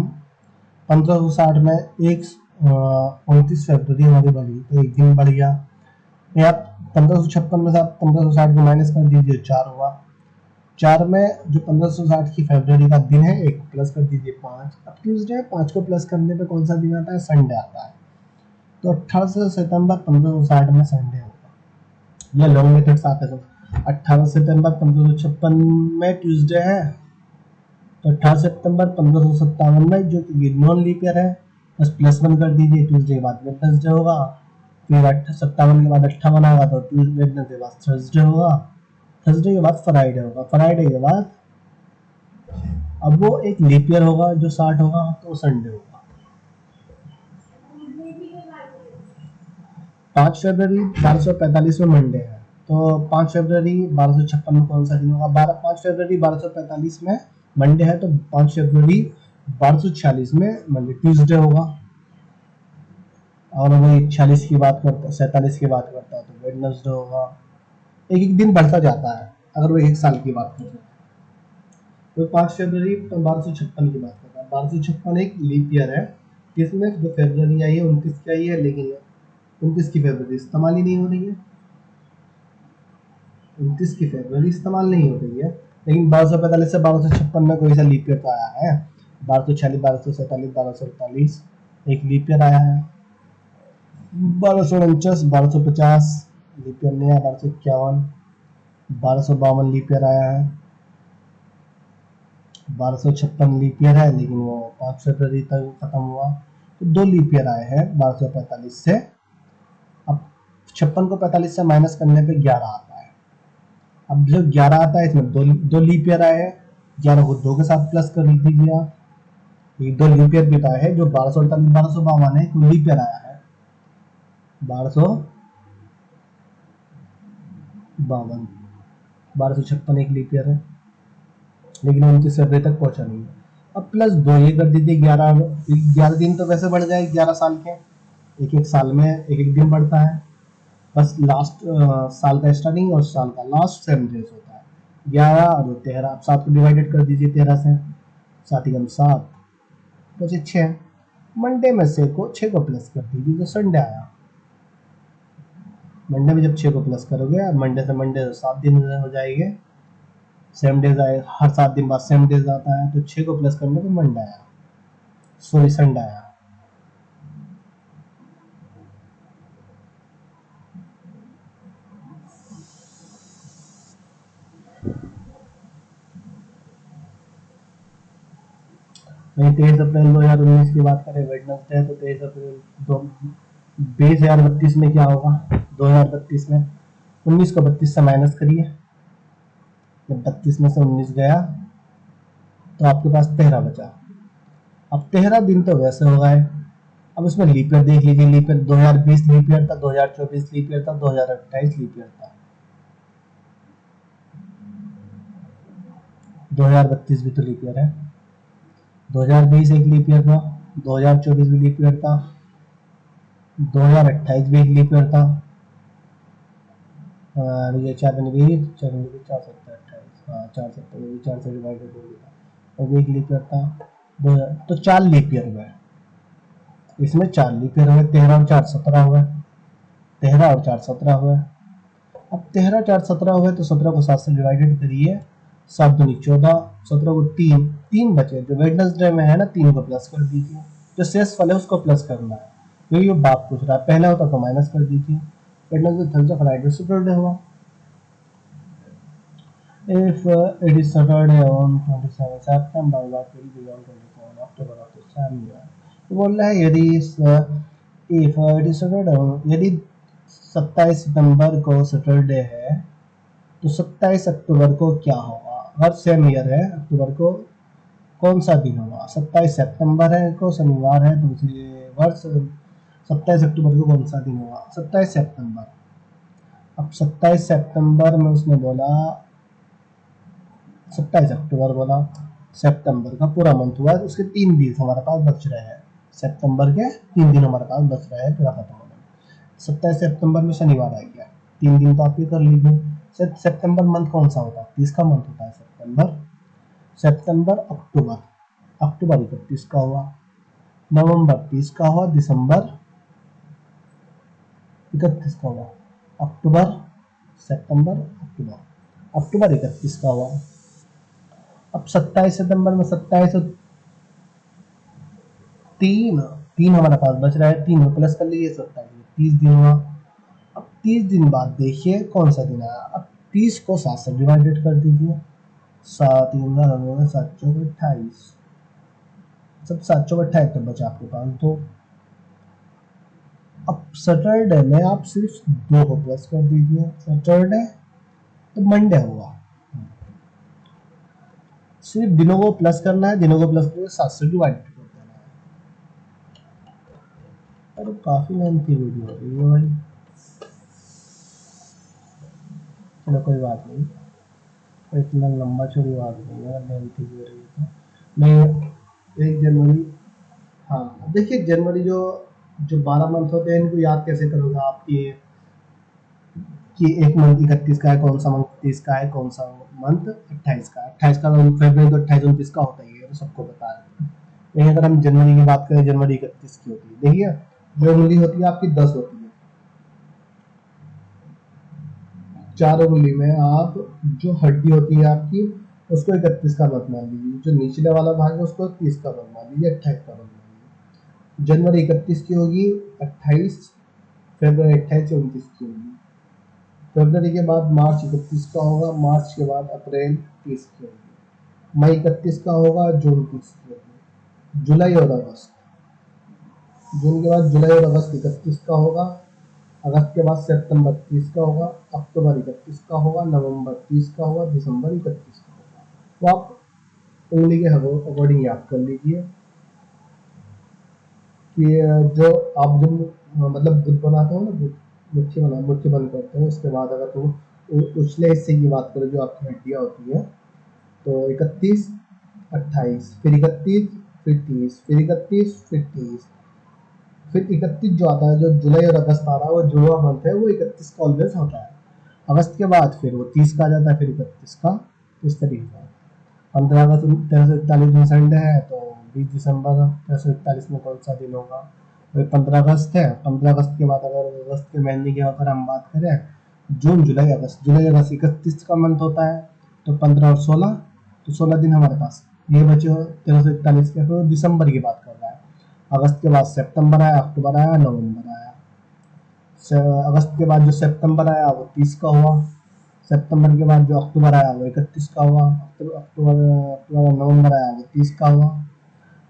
1560 में एक 29 फरवरी हमारी बढ़ी, तो एक दिन बढ़ गया। यहाँ 1556 में से आप 1560 को माइनस कर दीजिए, 4 हुआ। 4 में जो 1560 की फरवरी का दिन है, एक प्लस कर दीजिए, 5। अब ट्यूसडे है, 5 को प्लस करने पे कौन सा दिन आता है? संडे आता है, तो 18 सितंबर 1560 में संडे होगा। ये लॉन्ग मेथड्स आते हैं। 18 सितंबर 1556 में ट्यूसडे है, तो 18 सितंबर 1557 में जो नॉन लीप ईयर है, बस +1 कर दीजिए, ट्यूसडे के बाद वेडनेसडे होगा। फिर 57 के बाद 58 होगा, तो वेडनेसडे के बाद थर्सडे होगा, थर्सडे के बाद फ्राइडे होगा, फ्राइडे के बाद अब वो एक लीप ईयर होगा जो 60 होगा तो संडे होगा। 5 फरवरी 1245 में मंडे है, तो 5 फरवरी 1256 में कौन सा दिन होगा? 5 फरवरी 1245 में मंडे है, तो 5 फरवरी 1246 में मंडे ट्यूसडे होगा। और वही 46 की बात करता, 47 की बात करता है तो वेडनेसडे होगा। एक एक दिन बढ़ता जाता है अगर वो एक साल की बात करें। तो 5 फरवरी 1256 की बात करता है। 1256 एक लीप ईयर है, जिसमें जो फरवरी आई है 29 की आई है, लेकिन 29 की फरवरी इस्तेमाल ही नहीं हो रही है। 29 की फरवरी इस्तेमाल नहीं हो रही है, लेकिन 1245 से 1256 में कोई सा लीप ईयर तो आया है। 1246, 1247, 1248 एक लीप ईयर आया है। 1249, 1250 लीप ईयर नहीं आया। 1251, 1252 लीप ईयर आया है। 1256 लीप ईयर है, लेकिन वो 5 फरवरी तक खत्म हुआ। तो 2 लीप ईयर आए हैं 1245 से। अब 56 को 45 से माइनस करने पे 11 आता है। अब जो 11 आता है इसमें दो लीप ईयर आए हैं। 11 को 2 के साथ प्लस कर दीजिए आप। ये 2 लीप ईयर भी आए हैं, जो 1248, 1252 है, कोई लीप ईयर आया है 1252। 1256 एक लीप ईयर है, लेकिन 29 फरवरी तक पहुंचा नहीं है। अब प्लस 2 ये कर दीजिए। 11 दिन तो वैसे बढ़ जाए 11 साल के, एक एक साल में एक एक दिन बढ़ता है। बस लास्ट साल का स्टार्टिंग और साल का लास्ट सेम डेज होता है। 11 और 13, आप 7 को डिवाइडेड कर दीजिए 13 से। 7 एकम 7 बचे 6। मंडे में से को 6 को प्लस कर दीजिए तो संडे आया। मंडे में जब 6 को प्लस करोगे, मंडे से मंडे 7 दिन हो जाएंगे। सेम डेज आए, हर 7 दिन बाद सेम डेज आता है, तो 6 को प्लस करने पे मंडे आया, सॉरी संडे आया। वही 23 अप्रैल 2019 की बात करें, वेडनेसडे है, तो 23 अप्रैल 2032 में क्या होगा? 2032 में 19 को 32 से माइनस करिए। जब 32 में से 19 गया तो आपके पास 13 बचा। अब 13 दिन तो वैसे हो गए। अब इसमें लीप ईयर देख लीजिए। लीप ईयर 2020 लीप ईयर था, 2024 लीप ईयर था, 2028 लीप ईयर था। 2032 भी तो लीप ईयर है। 2020 एक लीप ईयर था, 2024 भी लीप ईयर था, 2028 भी एक लीप ईयर था। और ये 4 4 28, हाँ 4 4 से डिवाइडेड हो गया, और भी एक लीप ईयर था। तो 4 लीप ईयर हुए। इसमें 4 लीप ईयर हुए, 13 और 4 17 हुए। 13 और 4 17 हुए। अब 13 4 17 हुए, तो 17 को 7 से डिवाइडेड करिए। 7 दूनी 14, 17 को 3 3 बचे। जो वेडनेसडे में है ना, 3 को प्लस कर दीजिए। जो शेष फल है उसको प्लस करना है, क्योंकि ये बात पूछ रहा है। पहला होता तो माइनस कर दीजिए। वेडनेसडे, थर्सडे, फ्राइडे, सैटरडे हुआ। If it is Saturday on 27 September, what will be on 27 October of the same year? तो बोल रहा है यदि if it is Saturday, यदि 27 सितंबर को सैटरडे है, तो 27 अक्टूबर को क्या होगा? हर सेम ईयर है, अक्टूबर को कौन सा दिन होगा? 27 सितंबर है को शनिवार है, तो इसलिए वर्ष 27 अक्टूबर को कौन सा दिन होगा? 27 सितंबर। अब 27 सितंबर में उसने बोला 27 अक्टूबर बोला। सितंबर का पूरा मंथ हुआ, तो उसके 3 दिन हमारे पास बच रहे हैं। सितंबर के 3 दिन हमारे पास बच रहे हैं पूरा खत्म होने। 27 सितंबर में शनिवार आ गया, 3 दिन तो आप ये कर लीजिए। सितंबर मंथ कौन सा होता है? 30 का मंथ होता है सितंबर। सितंबर, अक्टूबर, अक्टूबर 31 का हुआ, नवंबर 30 का हुआ, दिसंबर 31 का हुआ। अक्टूबर, सितंबर, अक्टूबर, अक्टूबर 31 का हुआ। अब 27 सितंबर में 27 और 3 3 हमारे पास बच रहा है, 3 में प्लस कर लीजिए, 27 में 30 दिन हुआ। अब 30 दिन बाद देखिए कौन सा दिन आया। अब 30 को 7 से डिवाइडेड कर दीजिए। 7 7 चौक 28, सब 7 चौक 28 तो बचा आपके पास 2। अब सैटरडे में आप सिर्फ 2 को प्लस कर दीजिए। सैटरडे तो मंडे हुआ। सिर्फ दिनों को प्लस करना है, दिनों को प्लस करके 7 से डिवाइड कर देना है। अरे काफी लेंथी वीडियो हो रही है भाई, चलो कोई बात नहीं, इतना लंबा चौड़ी बात नहीं है, लेंथी हो रही है तो मैं 1 जनवरी, हाँ देखिए जनवरी जो जो 12 मंथ होते हैं इनको याद कैसे करोगे आप कि एक मंथ 31 का है, कौन सा मंथ 30 का है, कौन सा मंथ 28 का है। 28 का फरवरी तो 28 29 का होता ही है, तो सबको पता है। लेकिन अगर हम जनवरी की बात करें, जनवरी 31 की होती है। देखिए जो उंगली होती है आपकी 10 होती है, 4 उंगली में आप जो हड्डी होती है आपकी उसको 31 का मत मान लीजिए, जो निचले वाला भाग है उसको 30 का मत मान लीजिए, 28 का मत मान लीजिए। जनवरी 31 की होगी, 28 फरवरी 28 से 29 की होगी, फरवरी के बाद मार्च 31 का होगा, मार्च के बाद अप्रैल 30 की होगी, मई 31 का होगा, जून 30 की होगी, जुलाई और अगस्त, जून के बाद जुलाई और अगस्त 31 का होगा, अगस्त के बाद सितंबर 30 का होगा, अक्टूबर 31 का होगा, नवंबर 30 का होगा, दिसंबर 31 का होगा। तो आप उंगली के अकॉर्डिंग याद कर लीजिए कि जो आप जब मतलब बुत बनाते हो ना, मुट्ठी बंद करते हो, उसके बाद अगर तुम उछले हिस्से की बात करो जो आपकी हड्डियाँ होती है, तो 31 28 फिर 31 फिर 30 फिर 31 फिर 30 फिर 31 जो आता है, जो जुलाई और अगस्त आ रहा है वो जुड़वा मंथ है, वो 31 का ऑलवेज होता है। अगस्त के बाद फिर वो 30 का आ जाता है, फिर 31 का, इस तरीके से। 15 अगस्त 1341 में संडे है, तो 20 दिसंबर 1341 में कौन सा दिन होगा, वही 15 अगस्त है। 15 अगस्त के बाद अगर अगस्त के महीने की अगर हम बात करें, जून जुलाई अगस्त, जुलाई अगस्त 31 का मंथ होता है, तो 15 और 16, तो 16 दिन हमारे पास ये बचे 1341 के। फिर दिसंबर की बात कर रहा है, अगस्त के बाद सितंबर आया, अक्टूबर आया, नवंबर आया। अगस्त के बाद जो सितंबर आया वो 30 का हुआ, सितंबर के बाद जो अक्टूबर आया वो 31 का हुआ, अक्टूबर नवंबर आया वो 30 का हुआ,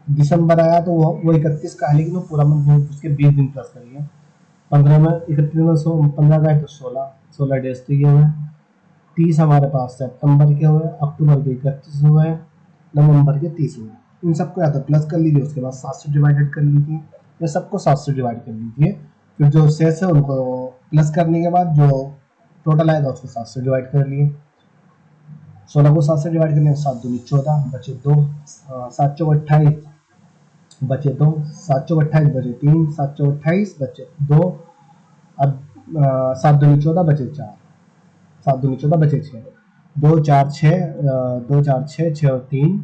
दिसंबर आया तो वो 31 का है, लेकिन वो पूरा मंथ उसके 20 दिन प्लस करिए। 15 में 31 में 15 का है तो 16 डेज तो ये हुए। 30 हमारे पास सितंबर के हुए, अक्टूबर के 31 हुए, नवंबर के 30 हुए। इन सबको या तो प्लस कर लीजिए, उसके बाद 7 से डिवाइडेड कर लीजिए, या सबको 7 से डिवाइड कर लीजिए। फिर जो शेष है उनको प्लस करने के बाद जो टोटल आएगा उसको 7 से डिवाइड कर लिए। 16 को 7 से डिवाइड करने में 7 दूनी 14 बचे 2, 7 चौक 28 बचे 2, 7 चौक 28 बचे 3, 7 चौक 28 बचे 2, अब 7 दूनी 14 बचे 4, 7 दूनी 14 बचे 6, 2 4 6, 2 4 6, 6 और 3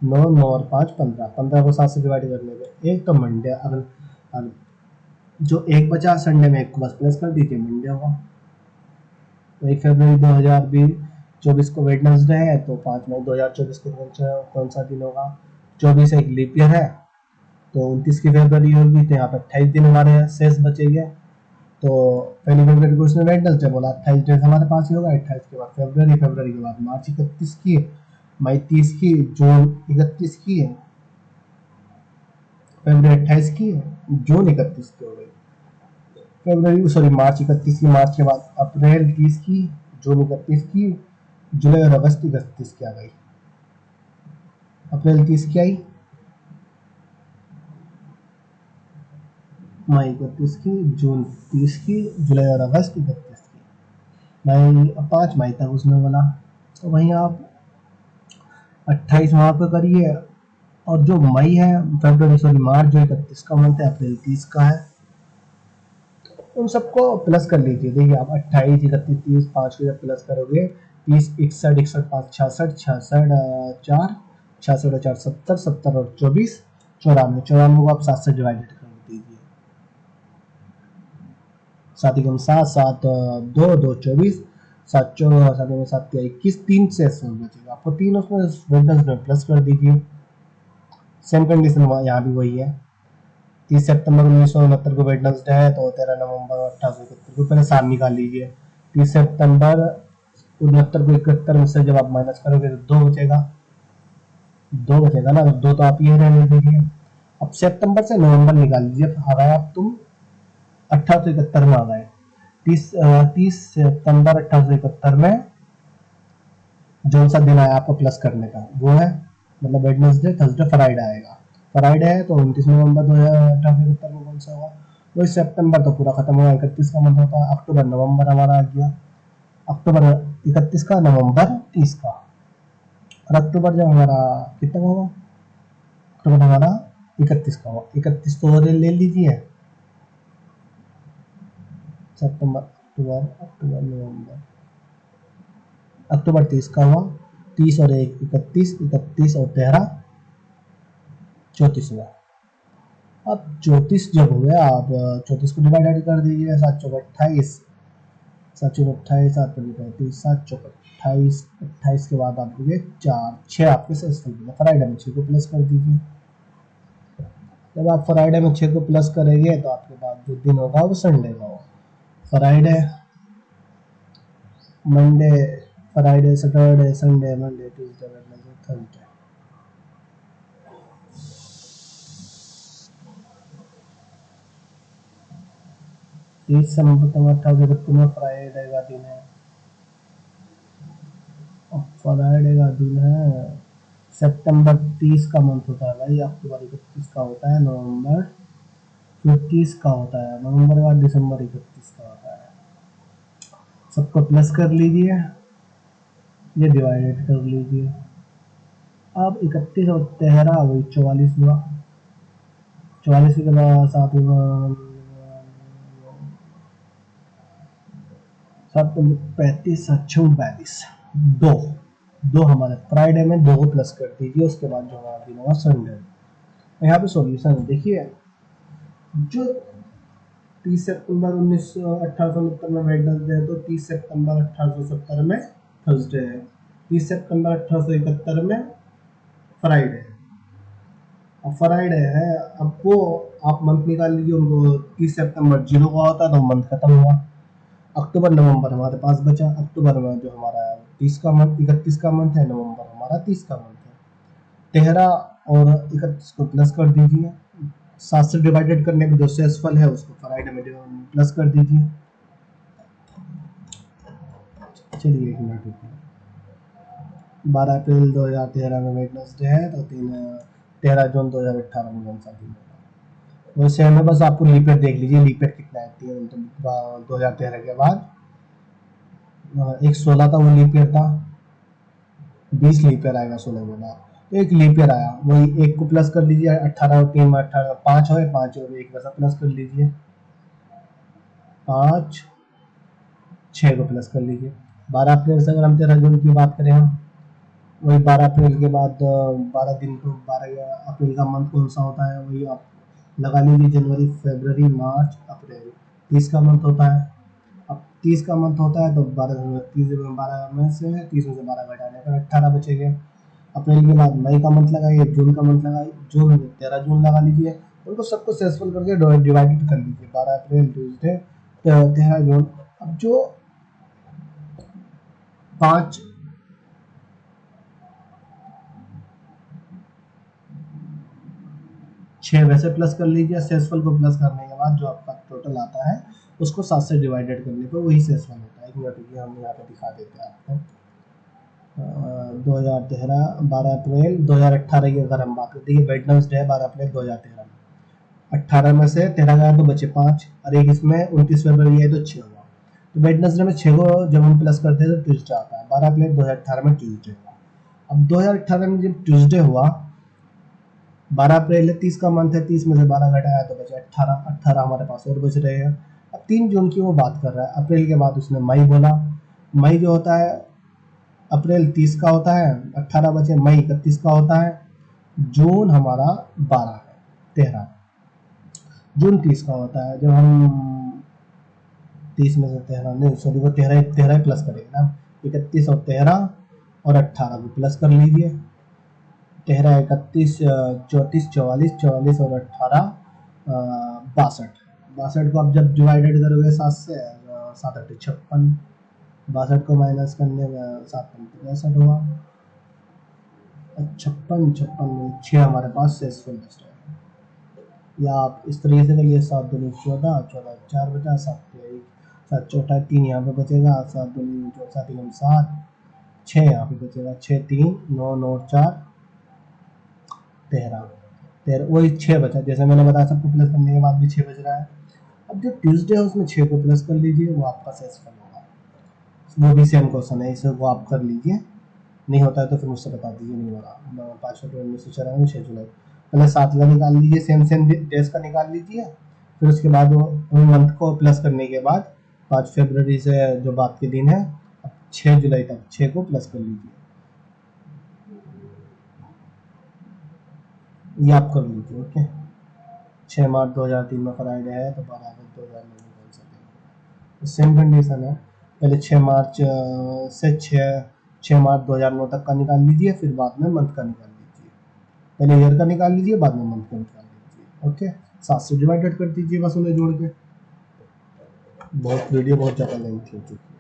9, 9 और 5 15, 15 को 7 से डिवाइड करने में एक तो मंडे, अगर जो एक बचा संडे में एक को बस प्लस कर दीजिए, मंडे होगा। तो 1 फरवरी 2024 को वेडनेसडे है, तो 5 मई 2024 को कौन सा दिन होगा, 24 एक लीप ईयर है, तो 29 की फरवरी होगी, तो यहाँ पे 28 दिन हमारे शेष बचेंगे। तो पहली फरवरी को उसने वेडनेसडे बोला, 28 डेज हमारे पास ही होगा। 28 के बाद फरवरी, फरवरी के बाद मार्च 31 की, मई 30 की, जून 31 की, फरवरी 28 की, जून 31 की हो गई। फरवरी सॉरी मार्च 31 की, मार्च के बाद अप्रैल 30 की, जून 31 की, जुलाई और अगस्त 31 की आ गई। अप्रैल 30 की आई, मई 31 की, जून 30 की, जुलाई और अगस्त 31 की। मई 5 मई तक उसने बोला, तो वहीं आप 28 वहां पे करिए, और जो मई है फरवरी सॉरी मार्च जो 31 का मंथ है, अप्रैल 30 का है, उन सबको प्लस कर लीजिए। देखिए आप 28 31 30 5 को जब प्लस करोगे, 30 61 61 5 66 66 4 66 और 4 70 70 और 24 94, 94 को आप 7 से डिवाइडेड कर दीजिए। 7 एकम 7 7 2 2 24, 7 7 में 7 21, 3 से बचेगा आपको, 3 उसमें वेडनेसडे में प्लस कर दीजिए। सेम कंडीशन यहाँ भी वही है। 30 सितंबर 1969 को वेडनेसडे है, तो 13 नवंबर 1871 को पहले साल निकाल लीजिए। 30 सितंबर 69 को 71 में से जब आप माइनस करोगे तो 2 बचेगा, 2 बचेगा ना, 2 तो आप ये रहने दीजिए। अब सितंबर से नवंबर निकाल लीजिए, आ गए आप तुम 1871 में आ गए। 30 सितंबर 1871 में जो सा दिन आया आपको प्लस करने का वो है, मतलब वेडनेसडे थर्सडे फ्राइडे आएगा। फ्राइडे है तो 29 नवंबर 2018 में कौन सा होगा? वही सितंबर तो पूरा खत्म हुआ, 31 का मंथ होता है। अक्टूबर नवंबर हमारा आ गया, अक्टूबर 31 का, नवंबर 30 का, और अक्टूबर जब हमारा कितना का हुआ, अक्टूबर हमारा 31 का हुआ। 31 तो और ले लीजिए, सितंबर अक्टूबर अक्टूबर नवंबर, अक्टूबर 30 का हुआ। 30 और 1 31, 31 और 13 34 हुआ। अब 34 जब हो गया, आप 34 को डिवाइड कर दीजिए, 7 चौक 28, 7 चौक 28, 7 पंजे 35, 7 चौक 28, 28 के बाद आप लोगे 4 6 आपके सक्सेसफुल हो गया। फ्राइडे में 6 को प्लस कर दीजिए। जब आप फ्राइडे में 6 को प्लस करेंगे तो आपके पास जो दिन होगा वो संडे का होगा। Friday, Monday, Friday, Saturday, Sunday, Monday, Tuesday, Wednesday, Thursday. तीस सितंबर 28 में फ्राइडे का दिन है, फ्राइडे का दिन है। सितंबर 30 का मंथ होता है भाई, अक्टूबर 31 का होता है, नवंबर फिर 30 का होता है, नवंबर के बाद दिसंबर 31 का होता है। सबको प्लस कर लीजिए, ये डिवाइडेड कर लीजिए। अब 31 और 13 वही 44 हुआ। 44 के बाद 7 7 35 7 42, दो दो हमारे फ्राइडे में, दो को प्लस कर दीजिए। उसके बाद जो हमारा दिन होगा संडे। यहाँ पे सॉल्यूशन देखिए, जो 30 सितंबर 1869 में वेडनेसडे है तो 30 सितंबर 1870 में थर्सडे है, 30 सितंबर 1871 में फ्राइडे है। अब फ्राइडे है, अब वो आप मंथ निकाल लीजिए उनको। 30 सितंबर 0 का होता है तो मंथ खत्म हुआ। अक्टूबर नवंबर हमारे पास बचा, अक्टूबर में जो हमारा 30 का मंथ, 31 का मंथ है, नवंबर हमारा 30 का मंथ है। 13 और 31 को प्लस कर दीजिए, 7 से डिवाइडेड करने के जो शेषफल है उसको फ्राइडे में प्लस कर दीजिए। चलिए 1 मिनट रुकिए। 12 अप्रैल 2013 में वेडनेसडे है तो 13 जून 2018 में कौन सा दिन होगा? वैसे हमें बस आपको लीप ईयर देख लीजिए, लीप ईयर कितना है। 2013 के बाद एक 16 का वो लीप ईयर था, 20 लीप ईयर आएगा 16 के बाद, तो एक लीप ईयर आया, वही एक को प्लस कर लीजिए। 18 और 3 में 18, 5 हो, 5 और 1 वैसा प्लस कर लीजिए, 5 6 को प्लस कर लीजिए। 12 अप्रैल से अगर हम 13 जून की बात करें, हम वही 12 अप्रैल के बाद 12 दिन को, 12 अप्रैल का मंथ कौन सा होता है वही आप लगा लीजिए, जनवरी फरवरी मार्च अप्रैल, 30 का मंथ होता है। अब 30 का मंथ होता है तो 12 में से 30 में से 12 घटाने पर 18 बचेंगे। अप्रैल के बाद मई का मंथ लगाइए, जून का मंथ लगाइए, जून 13 जून लगा लीजिए, उनको सबको सेसफुल करके डिवाइडेड कर लीजिए। 12 अप्रैल ट्यूजडे, 13 जून। अब जो 5 6 वैसे प्लस कर लीजिए, सेसफल को प्लस करने के बाद जो आपका टोटल आता है उसको 7 से डिवाइडेड करने पर वही सेसफल होता है। एक मिनट रुकिए, हम यहाँ पे दिखा देते हैं आपको। 2013 12 अप्रैल 2018 की अगर हम बात करते हैं, वेडनेसडे है 12 अप्रैल 2013 में, 18 में से 13 गया तो बचे 5 और एक इसमें 29 फरवरी है तो 6 हुआ। तो वेडनेसडे में 6 को जब हम प्लस करते हैं तो ट्यूजडे आता है। 12 अप्रैल 2018 में ट्यूजडे हुआ। अब 2018 में जब ट्यूजडे हुआ, 12 अप्रैल है, 30 का मंथ है, 30 में से 12 घटाया तो बचे 18, 18 हमारे पास और बच रहे हैं। अब 3 जून की वो बात कर रहा है, अप्रैल के बाद उसने मई बोला। मई जो होता है, अप्रैल 30 का होता है, 18 बचे, मई 31 का होता है, जून हमारा 12 है, 13, जून 30 का होता है। जब हम 30 में से 13 नहीं सॉरी वो 13 13 प्लस करेंगे ना, 31 और 13 और 18 को प्लस कर लीजिए। 13 31 34 44, 44 और 18 62, 62 को आप जब डिवाइडेड करोगे 7 से, 7 8 56, 62 को माइनस करने में 7 65 हुआ। 56 56 में 6 हमारे पास शेषफल बच रहा है। या आप इस तरीके से करिए, 7 दूनी 14, 14 4 बचा, 7 1 7 चौथा 3 यहाँ पे बचेगा, 7 दूनी 7 3 7 6 यहाँ पे बचेगा, 6 3 9 9 4 13 13, वही 6 बचा, जैसे मैंने बताया सबको प्लस करने के बाद भी 6 बच रहा है। अब जो ट्यूसडे है उसमें 6 को प्लस कर लीजिए, वो आपका सेसफल होगा। वो भी सेम क्वेश्चन है, इसे वो आप कर लीजिए, नहीं होता है तो फिर मुझसे बता दीजिए, नहीं हो रहा। 5 फरवरी 1994, 6 जुलाई, पहले 7 का निकाल लीजिए, सेम सेम डेज का निकाल लीजिए, फिर उसके बाद वो मंथ को प्लस करने के बाद 5 फरवरी से जो बात के दिन है 6 जुलाई तक 6 को प्लस कर लीजिए, ये आप कर लीजिए। ओके, 6 मार्च 2003 में फ्राइडे है तो 12 अगस्त 2009 में कौन सा दिन है? सेम कंडीशन है, पहले 6 मार्च से 6 मार्च 2009 तक का निकाल लीजिए, फिर बाद में मंथ का निकाल लीजिए, पहले ईयर का निकाल लीजिए, बाद में मंथ का निकाल लीजिए। ओके, 7 से डिवाइडेड कर दीजिए बस उन्हें जोड़ के। बहुत वीडियो बहुत ज़्यादा लेंथ हो चुकी है।